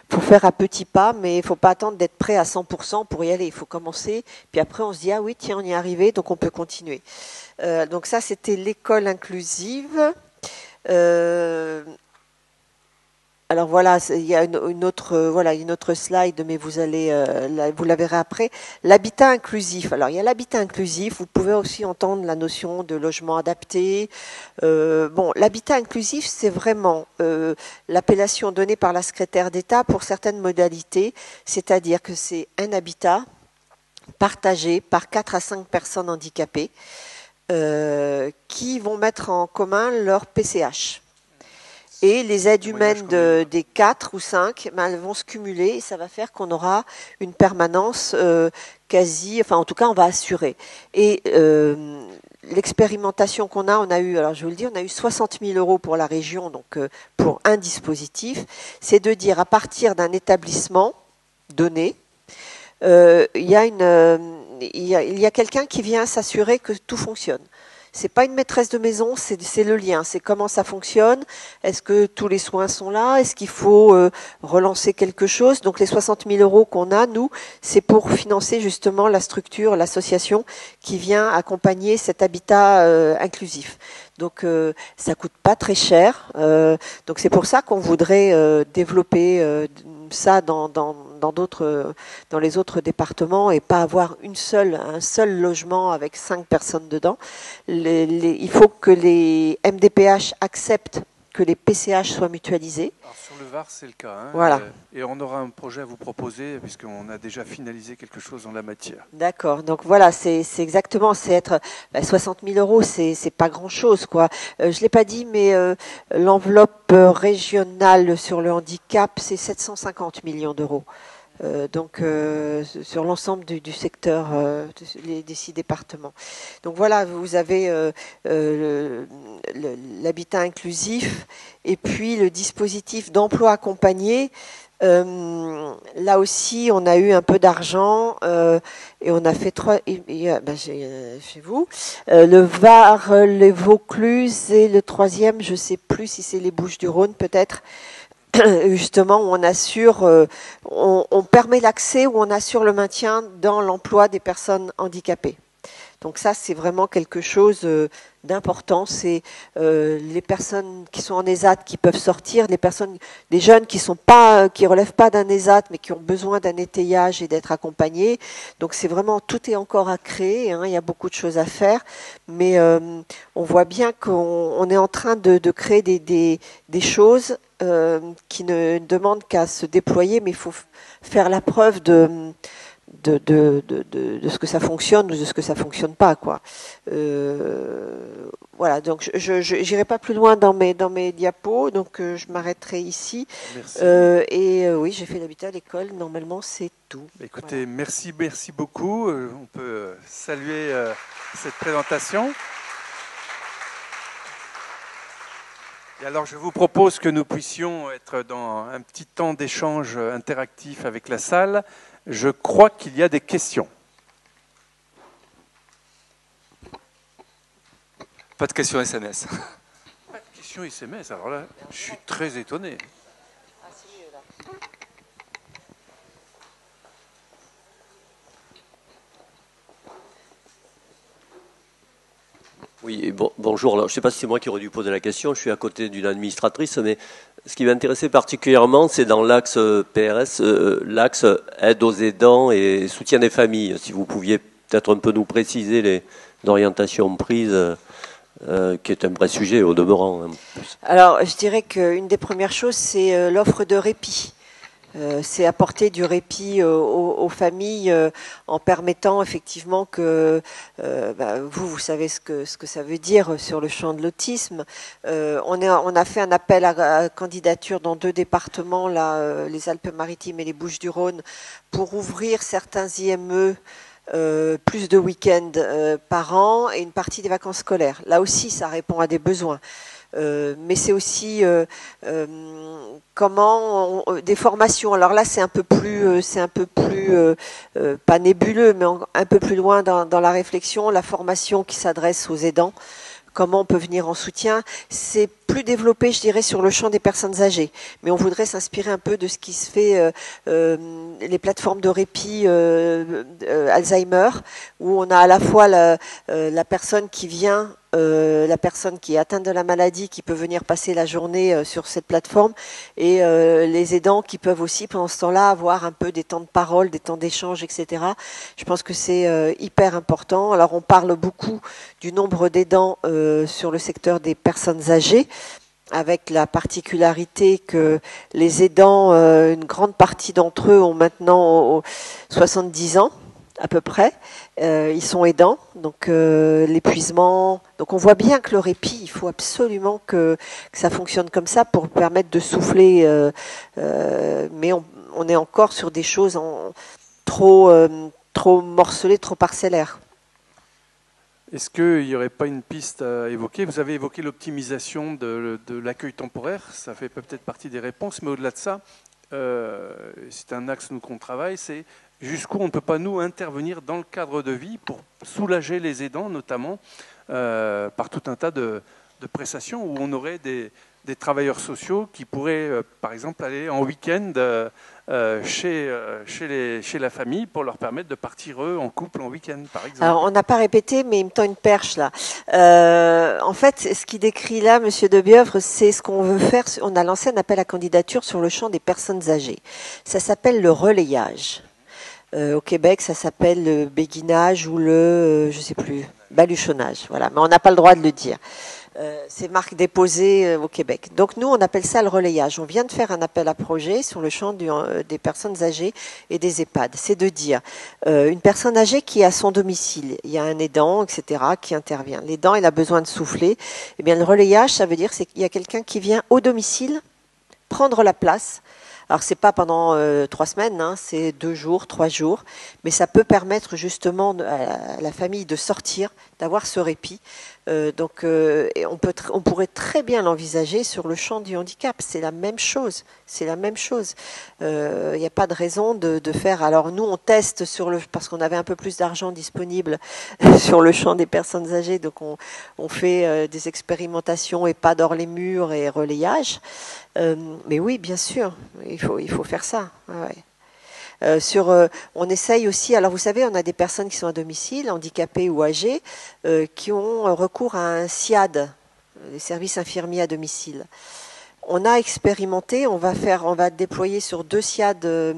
faut faire à petits pas, mais il faut pas attendre d'être prêt à 100% pour y aller. Il faut commencer. Puis après, on se dit, ah oui, tiens, on y est arrivé, donc on peut continuer. Donc ça, c'était l'école inclusive. Alors voilà, il y a une autre slide, mais vous la verrez après. L'habitat inclusif. Alors il y a l'habitat inclusif. Vous pouvez aussi entendre la notion de logement adapté. L'habitat inclusif, c'est vraiment l'appellation donnée par la secrétaire d'État pour certaines modalités, c'est-à-dire que c'est un habitat partagé par 4 à 5 personnes handicapées. Qui vont mettre en commun leur PCH. Et les aides humaines des 4 ou 5, elles vont se cumuler et ça va faire qu'on aura une permanence en tout cas, on va assurer. Et l'expérimentation qu'on a, on a eu 60 000 euros pour la région, donc pour un dispositif, c'est de dire à partir d'un établissement donné, il y a quelqu'un qui vient s'assurer que tout fonctionne. C'est pas une maîtresse de maison, c'est le lien, c'est comment ça fonctionne. Est-ce que tous les soins sont là? Est-ce qu'il faut relancer quelque chose? Donc les 60 000 euros qu'on a, nous, c'est pour financer justement la structure, l'association qui vient accompagner cet habitat inclusif. Donc ça coûte pas très cher. Donc c'est pour ça qu'on voudrait développer ça dans les autres départements et pas avoir un seul logement avec 5 personnes dedans. Il faut que les MDPH acceptent que les PCH soient mutualisés. Alors, sur le Var, c'est le cas. Hein. Voilà. Et on aura un projet à vous proposer, puisqu'on a déjà finalisé quelque chose en la matière. D'accord. Donc voilà, c'est exactement, c'est être 60 000 euros, c'est pas grand-chose, quoi. Je l'ai pas dit, mais l'enveloppe régionale sur le handicap, c'est 750 millions d'euros. Donc sur l'ensemble du secteur des 6 départements. Donc voilà, vous avez l'habitat inclusif et puis le dispositif d'emploi accompagné. Là aussi, on a eu un peu d'argent et on a fait 3 chez vous. Le Var, les Vaucluse et le 3e, je ne sais plus si c'est les Bouches-du-Rhône peut-être. Justement, où on assure, on permet l'accès, où on assure le maintien dans l'emploi des personnes handicapées. Donc ça, c'est vraiment quelque chose d'important. C'est les personnes qui sont en ESAT qui peuvent sortir, les jeunes qui relèvent pas d'un ESAT, mais qui ont besoin d'un étayage et d'être accompagnés. Donc c'est vraiment, tout est encore à créer. Hein, il y a beaucoup de choses à faire, mais on voit bien qu'on est en train de créer des choses qui ne demandent qu'à se déployer, mais il faut faire la preuve de ce que ça fonctionne ou de ce que ça fonctionne pas, quoi. Voilà, donc je n'irai pas plus loin dans mes diapos, donc je m'arrêterai ici. Merci. Oui, j'ai fait l'habitat à l'école, normalement c'est tout. Écoutez, voilà. Merci beaucoup. On peut saluer cette présentation. Et alors, je vous propose que nous puissions être dans un petit temps d'échange interactif avec la salle. Je crois qu'il y a des questions. Pas de questions SMS. Pas de questions SMS, alors là, je suis très étonné. Oui, bonjour. Alors, je ne sais pas si c'est moi qui aurais dû poser la question. Je suis à côté d'une administratrice, mais ce qui m'intéressait particulièrement, c'est dans l'axe PRS, l'axe aide aux aidants et soutien des familles. Si vous pouviez peut-être un peu nous préciser les orientations prises, qui est un vrai sujet au demeurant. Alors, je dirais qu'une des premières choses, c'est l'offre de répit. C'est apporter du répit aux familles en permettant effectivement que vous savez ce que ça veut dire sur le champ de l'autisme. On a fait un appel à candidature dans 2 départements, là, les Alpes-Maritimes et les Bouches-du-Rhône, pour ouvrir certains IME. Plus de week-ends par an et une partie des vacances scolaires. Là aussi, ça répond à des besoins. Mais c'est aussi des formations. Alors là, c'est un peu plus pas nébuleux, mais un peu plus loin dans la réflexion. La formation qui s'adresse aux aidants. Comment on peut venir en soutien. C'est plus développé, je dirais, sur le champ des personnes âgées. Mais on voudrait s'inspirer un peu de ce qui se fait, les plateformes de répit Alzheimer, où on a à la fois la personne qui vient, la personne qui est atteinte de la maladie, qui peut venir passer la journée sur cette plateforme, et les aidants qui peuvent aussi, pendant ce temps-là, avoir un peu des temps de parole, des temps d'échange, etc. Je pense que c'est hyper important. Alors, on parle beaucoup du nombre d'aidants sur le secteur des personnes âgées, avec la particularité que les aidants, une grande partie d'entre eux ont maintenant 70 ans à peu près. Ils sont aidants, donc l'épuisement. Donc on voit bien que le répit, il faut absolument que ça fonctionne comme ça pour permettre de souffler. Mais on est encore sur des choses trop morcelées, trop parcellaires. Est-ce qu'il n'y aurait pas une piste à évoquer? Vous avez évoqué l'optimisation de l'accueil temporaire, ça fait peut-être partie des réponses, mais au-delà de ça, c'est un axe qu'on travaille, c'est jusqu'où on ne peut pas nous intervenir dans le cadre de vie pour soulager les aidants notamment. par tout un tas de prestations où on aurait des travailleurs sociaux qui pourraient, par exemple, aller en week-end chez la famille pour leur permettre de partir, eux, en couple en week-end, par exemple. Alors, on n'a pas répété, mais il me tend une perche, là. En fait, ce qu'il décrit là, Monsieur Debieuvre, c'est ce qu'on veut faire. On a lancé un appel à candidature sur le champ des personnes âgées. Ça s'appelle le relayage. Au Québec, ça s'appelle le béguinage ou je sais plus, baluchonnage. Voilà, mais on n'a pas le droit de le dire. C'est marque déposée au Québec. Donc nous, on appelle ça le relayage. On vient de faire un appel à projet sur le champ des personnes âgées et des EHPAD. C'est de dire une personne âgée qui est à son domicile, il y a un aidant, etc., qui intervient. L'aidant, il a besoin de souffler. Eh bien, le relayage, ça veut dire c'est qu'il y a quelqu'un qui vient au domicile prendre la place. Alors, c'est pas pendant 3 semaines, hein, c'est 2 jours, 3 jours, mais ça peut permettre justement à la famille de sortir, d'avoir ce répit. Donc, on pourrait très bien l'envisager sur le champ du handicap. C'est la même chose. C'est la même chose. Il n'y a pas de raison de faire. Alors, nous, on teste parce qu'on avait un peu plus d'argent disponible sur le champ des personnes âgées. Donc, on fait des expérimentations EHPAD hors les murs et relayage. Mais oui, bien sûr, il faut faire ça. Ouais. On essaye aussi, alors vous savez, on a des personnes qui sont à domicile, handicapées ou âgées, qui ont recours à un SIAD, les services infirmiers à domicile. On a expérimenté, on va déployer sur 2 SIAD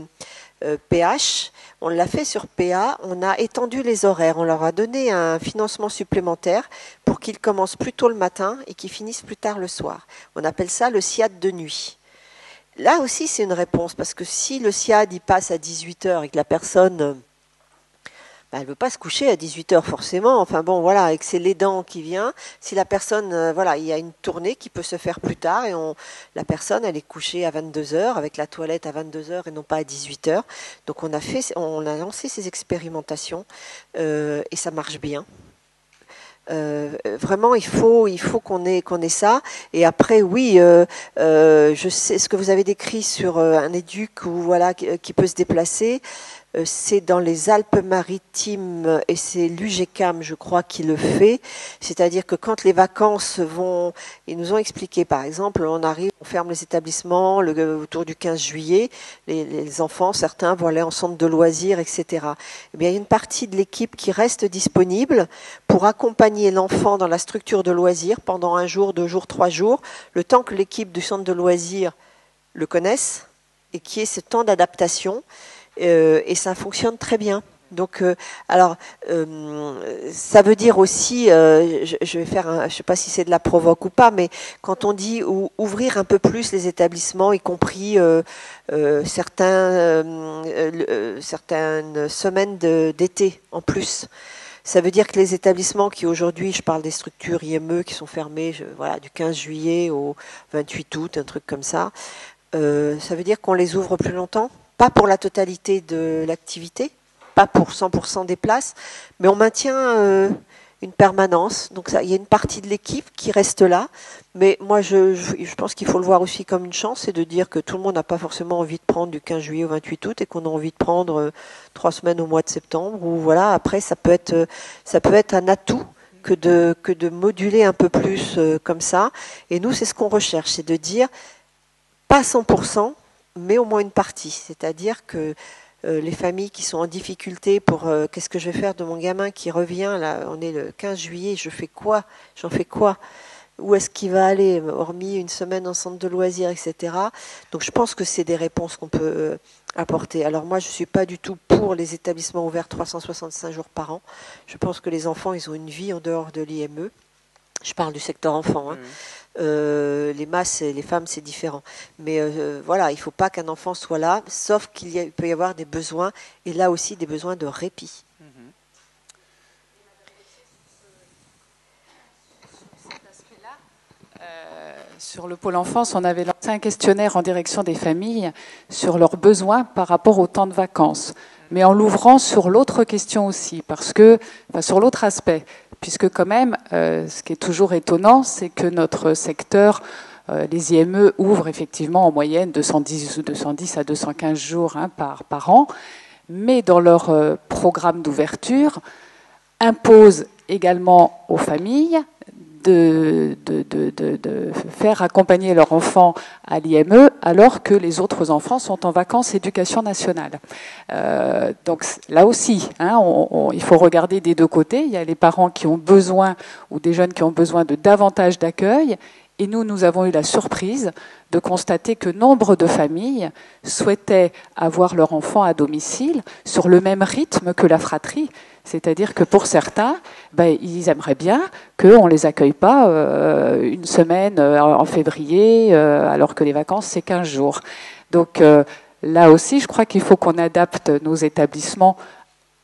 PH. On l'a fait sur PA, on a étendu les horaires, on leur a donné un financement supplémentaire pour qu'ils commencent plus tôt le matin et qu'ils finissent plus tard le soir. On appelle ça le SIAD de nuit. Là aussi, c'est une réponse, parce que si le SIAD il passe à 18h et que la personne elle ne veut pas se coucher à 18h forcément, enfin bon, voilà, et que c'est l'aidant qui vient, si la personne, voilà, il y a une tournée qui peut se faire plus tard, et la personne, elle est couchée à 22h, avec la toilette à 22h et non pas à 18h. Donc on a lancé ces expérimentations, et ça marche bien. Vraiment, il faut qu'on ait ça. Et après, oui, je sais ce que vous avez décrit sur un éduc ou voilà qui peut se déplacer. C'est dans les Alpes-Maritimes et c'est l'UGCAM, je crois, qui le fait. C'est-à-dire que quand les vacances ils nous ont expliqué, par exemple, on ferme les établissements autour du 15 juillet. Les enfants, certains vont aller en centre de loisirs, etc. Eh bien, il y a une partie de l'équipe qui reste disponible pour accompagner l'enfant dans la structure de loisirs pendant 1 jour, 2 jours, 3 jours, le temps que l'équipe du centre de loisirs le connaisse et qu'il y ait ce temps d'adaptation. Et ça fonctionne très bien. Donc, ça veut dire aussi, je vais faire, je ne sais pas si c'est de la provoque ou pas, mais quand on dit ouvrir un peu plus les établissements, y compris certaines semaines d'été en plus. Ça veut dire que les établissements qui aujourd'hui, je parle des structures IME qui sont fermées, voilà, du 15 juillet au 28 août, un truc comme ça. Ça veut dire qu'on les ouvre plus longtemps. Pas pour la totalité de l'activité, pas pour 100% des places, mais on maintient une permanence. Donc il y a une partie de l'équipe qui reste là. Mais moi, je pense qu'il faut le voir aussi comme une chance, c'est de dire que tout le monde n'a pas forcément envie de prendre du 15 juillet au 28 août et qu'on a envie de prendre 3 semaines au mois de septembre. Ou voilà, après, ça peut être un atout que de moduler un peu plus comme ça. Et nous, c'est ce qu'on recherche, c'est de dire pas 100%, mais au moins une partie. C'est-à-dire que les familles qui sont en difficulté pour qu'est-ce que je vais faire de mon gamin qui revient, là, on est le 15 juillet, j'en fais quoi? Où est-ce qu'il va aller, hormis une semaine en centre de loisirs, etc. Donc je pense que c'est des réponses qu'on peut apporter. Alors moi, je ne suis pas du tout pour les établissements ouverts 365 jours par an. Je pense que les enfants, ils ont une vie en dehors de l'IME. Je parle du secteur enfant, hein. Les masses et les femmes, c'est différent. Mais voilà, il ne faut pas qu'un enfant soit là, sauf qu'il peut y avoir des besoins, et là aussi des besoins de répit. Sur le pôle enfance, on avait lancé un questionnaire en direction des familles sur leurs besoins par rapport au temps de vacances, mais en l'ouvrant sur l'autre question aussi, sur l'autre aspect. Puisque quand même, ce qui est toujours étonnant, c'est que notre secteur, les IME, ouvrent effectivement en moyenne 210 à 215 jours par an, mais dans leur programme d'ouverture, imposent également aux familles de faire accompagner leur enfant à l'IME alors que les autres enfants sont en vacances éducation nationale. Donc là aussi, hein, il faut regarder des deux côtés. Il y a les parents qui ont besoin, ou des jeunes qui ont besoin de davantage d'accueil. Et nous avons eu la surprise de constater que nombre de familles souhaitaient avoir leur enfant à domicile sur le même rythme que la fratrie. C'est-à-dire que pour certains, ils aimeraient bien qu'on ne les accueille pas une semaine en février, alors que les vacances, c'est 15 jours. Donc là aussi, je crois qu'il faut qu'on adapte nos établissements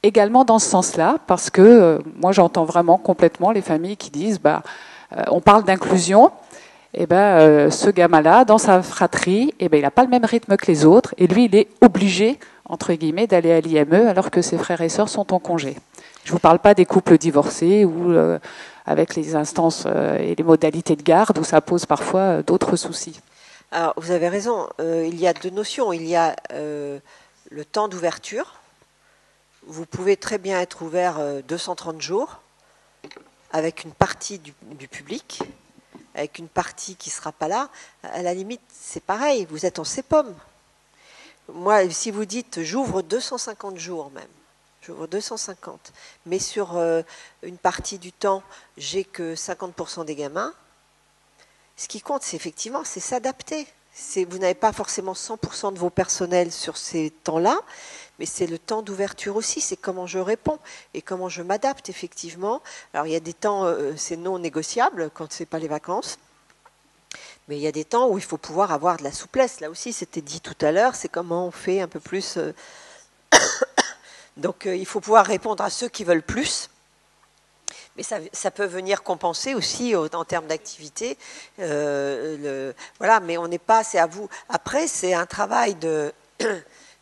également dans ce sens-là, parce que moi, j'entends vraiment complètement les familles qui disent on parle d'inclusion. Ce gamin-là, dans sa fratrie, il n'a pas le même rythme que les autres, et lui, il est obligé, entre guillemets, d'aller à l'IME alors que ses frères et sœurs sont en congé. Je ne vous parle pas des couples divorcés ou avec les instances et les modalités de garde où ça pose parfois d'autres soucis. Alors, vous avez raison, il y a deux notions. Il y a le temps d'ouverture. Vous pouvez très bien être ouvert 230 jours avec une partie du public, avec une partie qui ne sera pas là. À la limite, c'est pareil, vous êtes en CEPOM. Moi, si vous dites j'ouvre 250 jours même, j'ouvre 250, mais sur une partie du temps, j'ai que 50% des gamins, ce qui compte, c'est effectivement, c'est s'adapter. Vous n'avez pas forcément 100% de vos personnels sur ces temps-là, mais c'est le temps d'ouverture aussi, c'est comment je réponds et comment je m'adapte effectivement. Alors il y a des temps, c'est non négociable quand ce n'est pas les vacances, mais il y a des temps où il faut pouvoir avoir de la souplesse. Là aussi, c'était dit tout à l'heure, c'est comment on fait un peu plus. Donc il faut pouvoir répondre à ceux qui veulent plus. Mais ça peut venir compenser aussi en termes d'activité. Voilà, mais on n'est pas, c'est à vous. Après, c'est un travail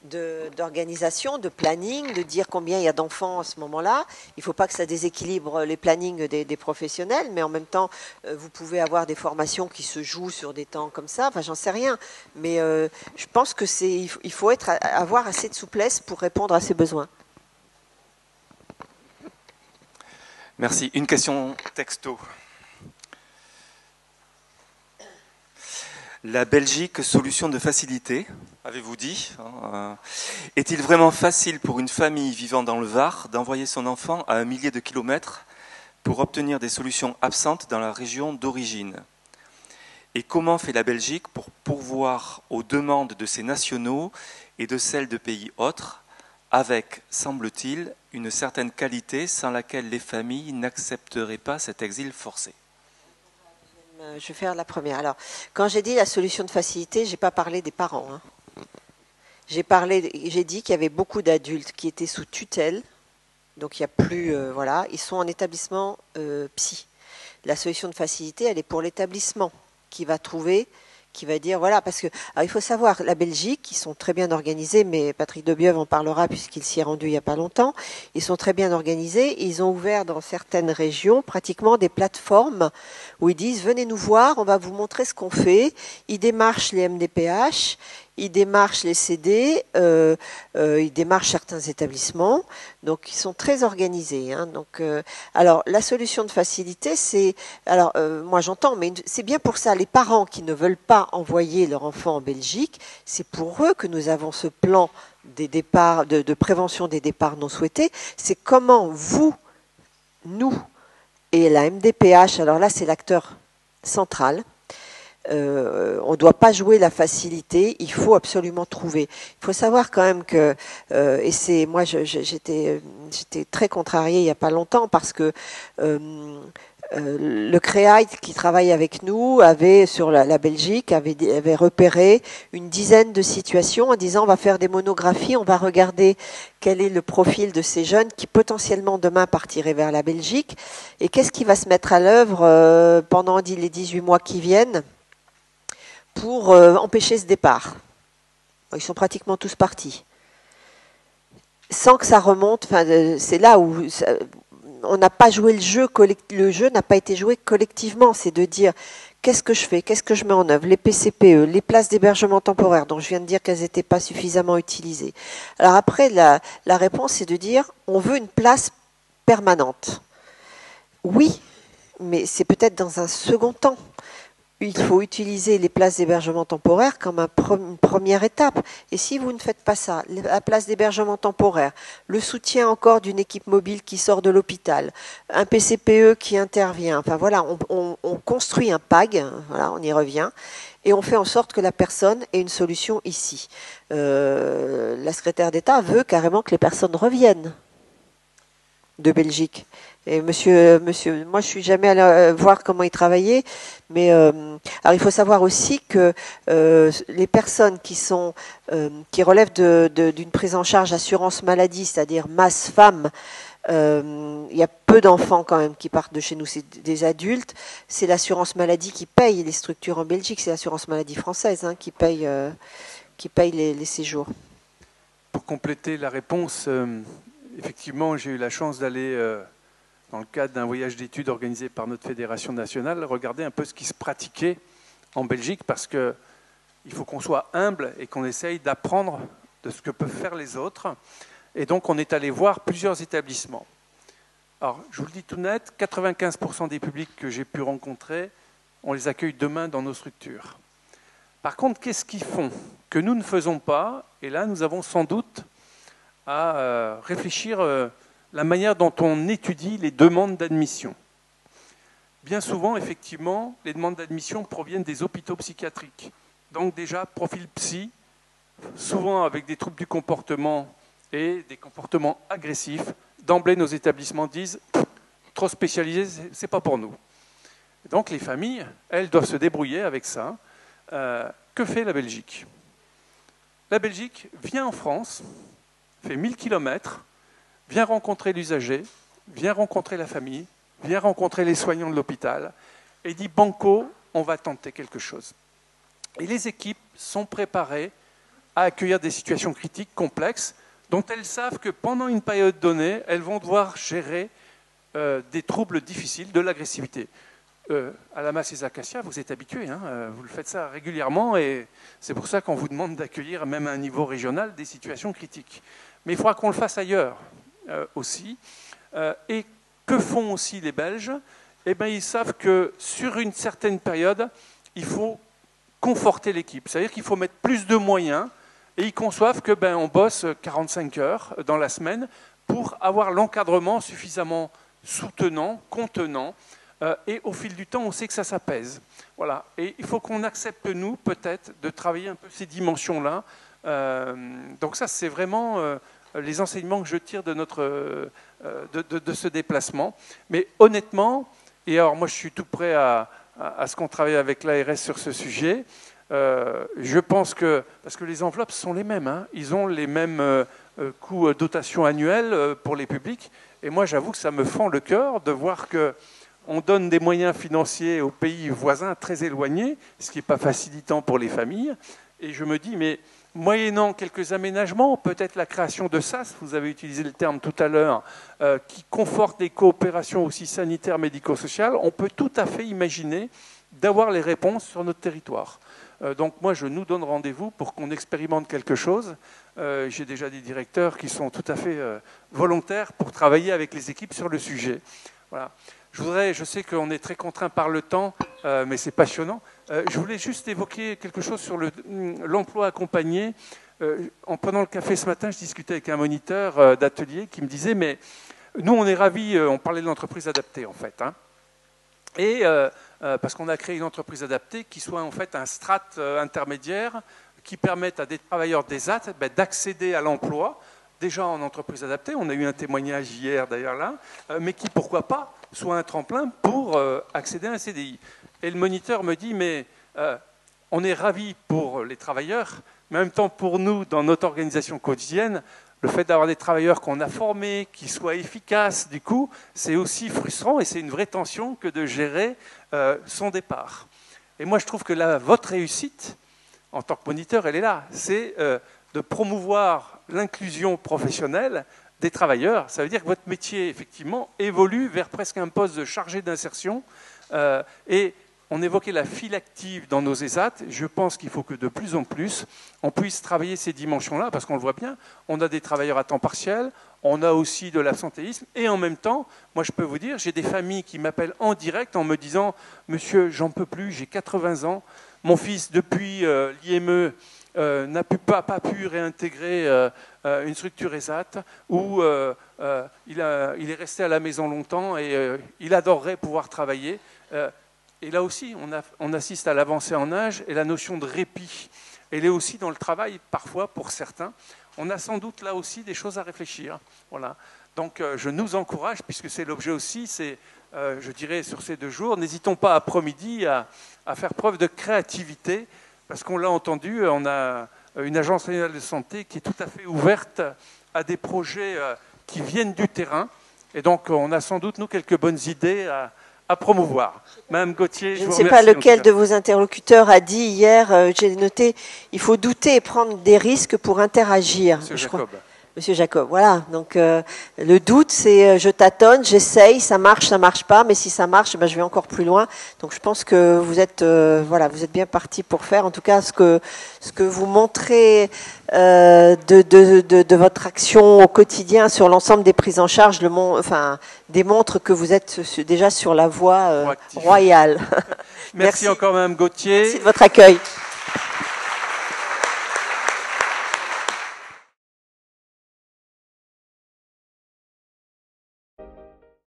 d'organisation, de planning, de dire combien il y a d'enfants à ce moment-là. Il ne faut pas que ça déséquilibre les plannings des professionnels, mais en même temps, vous pouvez avoir des formations qui se jouent sur des temps comme ça. Enfin, j'en sais rien. Mais je pense que il faut avoir assez de souplesse pour répondre à ces besoins. Merci. Une question texto. La Belgique, solution de facilité, avez-vous dit. Est-il vraiment facile pour une famille vivant dans le Var d'envoyer son enfant à 1 millier de kilomètres pour obtenir des solutions absentes dans la région d'origine? Et comment fait la Belgique pour pourvoir aux demandes de ses nationaux et de celles de pays autres, avec, semble-t-il, une certaine qualité sans laquelle les familles n'accepteraient pas cet exil forcé? Je vais faire la première. Alors, quand j'ai dit la solution de facilité, je n'ai pas parlé des parents. Hein. J'ai dit qu'il y avait beaucoup d'adultes qui étaient sous tutelle, donc il n'y a plus, voilà, ils sont en établissement psy. La solution de facilité, elle est pour l'établissement qui va trouver, qui va dire, voilà, parce que, alors il faut savoir, la Belgique, ils sont très bien organisés, mais Patrick Debieuve en parlera puisqu'il s'y est rendu il n'y a pas longtemps, ils sont très bien organisés, ils ont ouvert dans certaines régions pratiquement des plateformes où ils disent, venez nous voir, on va vous montrer ce qu'on fait, ils démarchent les MDPH, ils démarchent les CD, ils démarchent certains établissements, donc ils sont très organisés. Hein, donc, alors la solution de facilité, c'est, alors moi j'entends, mais c'est bien pour ça, les parents qui ne veulent pas envoyer leur enfant en Belgique, c'est pour eux que nous avons ce plan des départs, de prévention des départs non souhaités. C'est comment vous, nous et la MDPH, alors là c'est l'acteur central. On ne doit pas jouer la facilité, il faut absolument trouver. Il faut savoir quand même que, et c'est moi j'étais très contrariée il n'y a pas longtemps parce que le CREAIT qui travaille avec nous avait sur la Belgique avait repéré une dizaine de situations en disant on va faire des monographies, on va regarder quel est le profil de ces jeunes qui potentiellement demain partiraient vers la Belgique et qu'est-ce qui va se mettre à l'œuvre pendant les 18 mois qui viennent pour empêcher ce départ. Ils sont pratiquement tous partis. Sans que ça remonte, c'est là où on n'a pas joué le jeu n'a pas été joué collectivement, c'est de dire qu'est-ce que je fais, qu'est-ce que je mets en œuvre, les PCPE, les places d'hébergement temporaire, dont je viens de dire qu'elles n'étaient pas suffisamment utilisées. Alors après, la réponse, c'est de dire on veut une place permanente. oui, mais c'est peut-être dans un second temps. Il faut utiliser les places d'hébergement temporaire comme une première étape. Et si vous ne faites pas ça, la place d'hébergement temporaire, le soutien encore d'une équipe mobile qui sort de l'hôpital, un PCPE qui intervient, enfin voilà, on construit un PAG, voilà, on y revient, et on fait en sorte que la personne ait une solution ici. La secrétaire d'État veut carrément que les personnes reviennent de Belgique. Et monsieur, moi je suis jamais allée voir comment il travaillait, mais alors il faut savoir aussi que les personnes qui relèvent d'une prise en charge assurance maladie, c'est-à-dire masse femmes, il y a peu d'enfants quand même qui partent de chez nous, c'est des adultes. C'est l'assurance maladie qui paye les structures en Belgique, c'est l'assurance maladie française hein, qui paye les séjours. Pour compléter la réponse, effectivement, j'ai eu la chance d'aller, dans le cadre d'un voyage d'études organisé par notre fédération nationale, regarder un peu ce qui se pratiquait en Belgique, parce qu'il faut qu'on soit humble et qu'on essaye d'apprendre de ce que peuvent faire les autres. Et donc, on est allé voir plusieurs établissements. Alors, je vous le dis tout net, 95% des publics que j'ai pu rencontrer, on les accueille demain dans nos structures. Par contre, qu'est-ce qu'ils font que nous ne faisons pas? Et là, nous avons sans doute à réfléchir la manière dont on étudie les demandes d'admission. Bien souvent, effectivement, les demandes d'admission proviennent des hôpitaux psychiatriques. Donc déjà, profil psy, souvent avec des troubles du comportement et des comportements agressifs. D'emblée, nos établissements disent « trop spécialisé, c'est pas pour nous ». Donc les familles, elles doivent se débrouiller avec ça. Que fait la Belgique? La Belgique vient en France, fait 1000 km, vient rencontrer l'usager, vient rencontrer la famille, vient rencontrer les soignants de l'hôpital et dit « banco, on va tenter quelque chose ». Et les équipes sont préparées à accueillir des situations critiques complexes dont elles savent que pendant une période donnée, elles vont devoir gérer des troubles difficiles, de l'agressivité. À la Masse et Acacias, vous êtes habitués, hein, vous le faites ça régulièrement et c'est pour ça qu'on vous demande d'accueillir, même à un niveau régional, des situations critiques. Mais il faudra qu'on le fasse ailleurs aussi. Et que font aussi les Belges? Eh bien, ils savent que sur une certaine période, il faut conforter l'équipe. C'est-à-dire qu'il faut mettre plus de moyens et ils conçoivent que on bosse 45 heures dans la semaine pour avoir l'encadrement suffisamment soutenant, contenant. Et au fil du temps, on sait que ça s'apaise. Voilà. Et il faut qu'on accepte, nous, peut-être, de travailler un peu ces dimensions-là. Donc ça, c'est vraiment les enseignements que je tire de, de ce déplacement. Mais honnêtement, et alors moi je suis tout prêt à ce qu'on travaille avec l'ARS sur ce sujet, je pense que, parce que les enveloppes sont les mêmes, hein, ils ont les mêmes coûts dotation annuelle pour les publics, et moi j'avoue que ça me fend le cœur de voir qu'on donne des moyens financiers aux pays voisins très éloignés, ce qui n'est pas facilitant pour les familles, et je me dis, mais moyennant quelques aménagements, peut-être la création de SAS, vous avez utilisé le terme tout à l'heure, qui conforte des coopérations aussi sanitaires, médico-sociales, on peut tout à fait imaginer d'avoir les réponses sur notre territoire. Donc moi, je nous donne rendez-vous pour qu'on expérimente quelque chose. J'ai déjà des directeurs qui sont tout à fait volontaires pour travailler avec les équipes sur le sujet. Voilà. Je sais qu'on est très contraint par le temps, mais c'est passionnant. Je voulais juste évoquer quelque chose sur l'emploi accompagné. En prenant le café ce matin, je discutais avec un moniteur d'atelier qui me disait, mais nous, on est ravis, on parlait de l'entreprise adaptée, en fait. Hein, et parce qu'on a créé une entreprise adaptée qui soit en fait un strate intermédiaire qui permette à des travailleurs d'ESAT d'accéder à l'emploi, déjà en entreprise adaptée. On a eu un témoignage hier, d'ailleurs, là, mais qui, pourquoi pas, soit un tremplin pour accéder à un CDI. Et le moniteur me dit, mais on est ravis pour les travailleurs, mais en même temps pour nous, dans notre organisation quotidienne, le fait d'avoir des travailleurs qu'on a formés, qui soient efficaces, du coup, c'est aussi frustrant et c'est une vraie tension que de gérer son départ. Et moi, je trouve que votre réussite, en tant que moniteur, elle est là. C'est de promouvoir l'inclusion professionnelle des travailleurs. Ça veut dire que votre métier, effectivement, évolue vers presque un poste de chargé d'insertion. Et On évoquait la file active dans nos ESAT. Je pense qu'il faut que de plus en plus, on puisse travailler ces dimensions-là, parce qu'on le voit bien, on a des travailleurs à temps partiel, on a aussi de l'absentéisme, et en même temps, moi je peux vous dire, j'ai des familles qui m'appellent en direct en me disant « Monsieur, j'en peux plus, j'ai 80 ans, mon fils, depuis l'IME, n'a pas pu réintégrer une structure ESAT, ou il est resté à la maison longtemps et il adorerait pouvoir travailler. » Et là aussi, on assiste à l'avancée en âge et la notion de répit. Elle est aussi dans le travail, parfois, pour certains. On a sans doute là aussi des choses à réfléchir. Voilà. Donc je nous encourage, puisque c'est l'objet aussi, c'est, je dirais, sur ces 2 jours, n'hésitons pas après-midi à faire preuve de créativité, parce qu'on l'a entendu, on a une agence régionale de santé qui est tout à fait ouverte à des projets qui viennent du terrain. Et donc on a sans doute, nous, quelques bonnes idées à promouvoir. Madame Gauthier, je ne sais pas lequel de vos interlocuteurs a dit hier, j'ai noté, il faut douter et prendre des risques pour interagir. Monsieur Jacob. Monsieur Jacob, voilà. Donc le doute, c'est je tâtonne, j'essaye, ça marche pas, mais si ça marche, ben, je vais encore plus loin. Donc je pense que vous êtes vous êtes bien parti pour faire. En tout cas, ce que vous montrez de votre action au quotidien sur l'ensemble des prises en charge, démontre que vous êtes déjà sur la voie royale. Merci encore, Madame Gauthier. Merci de votre accueil.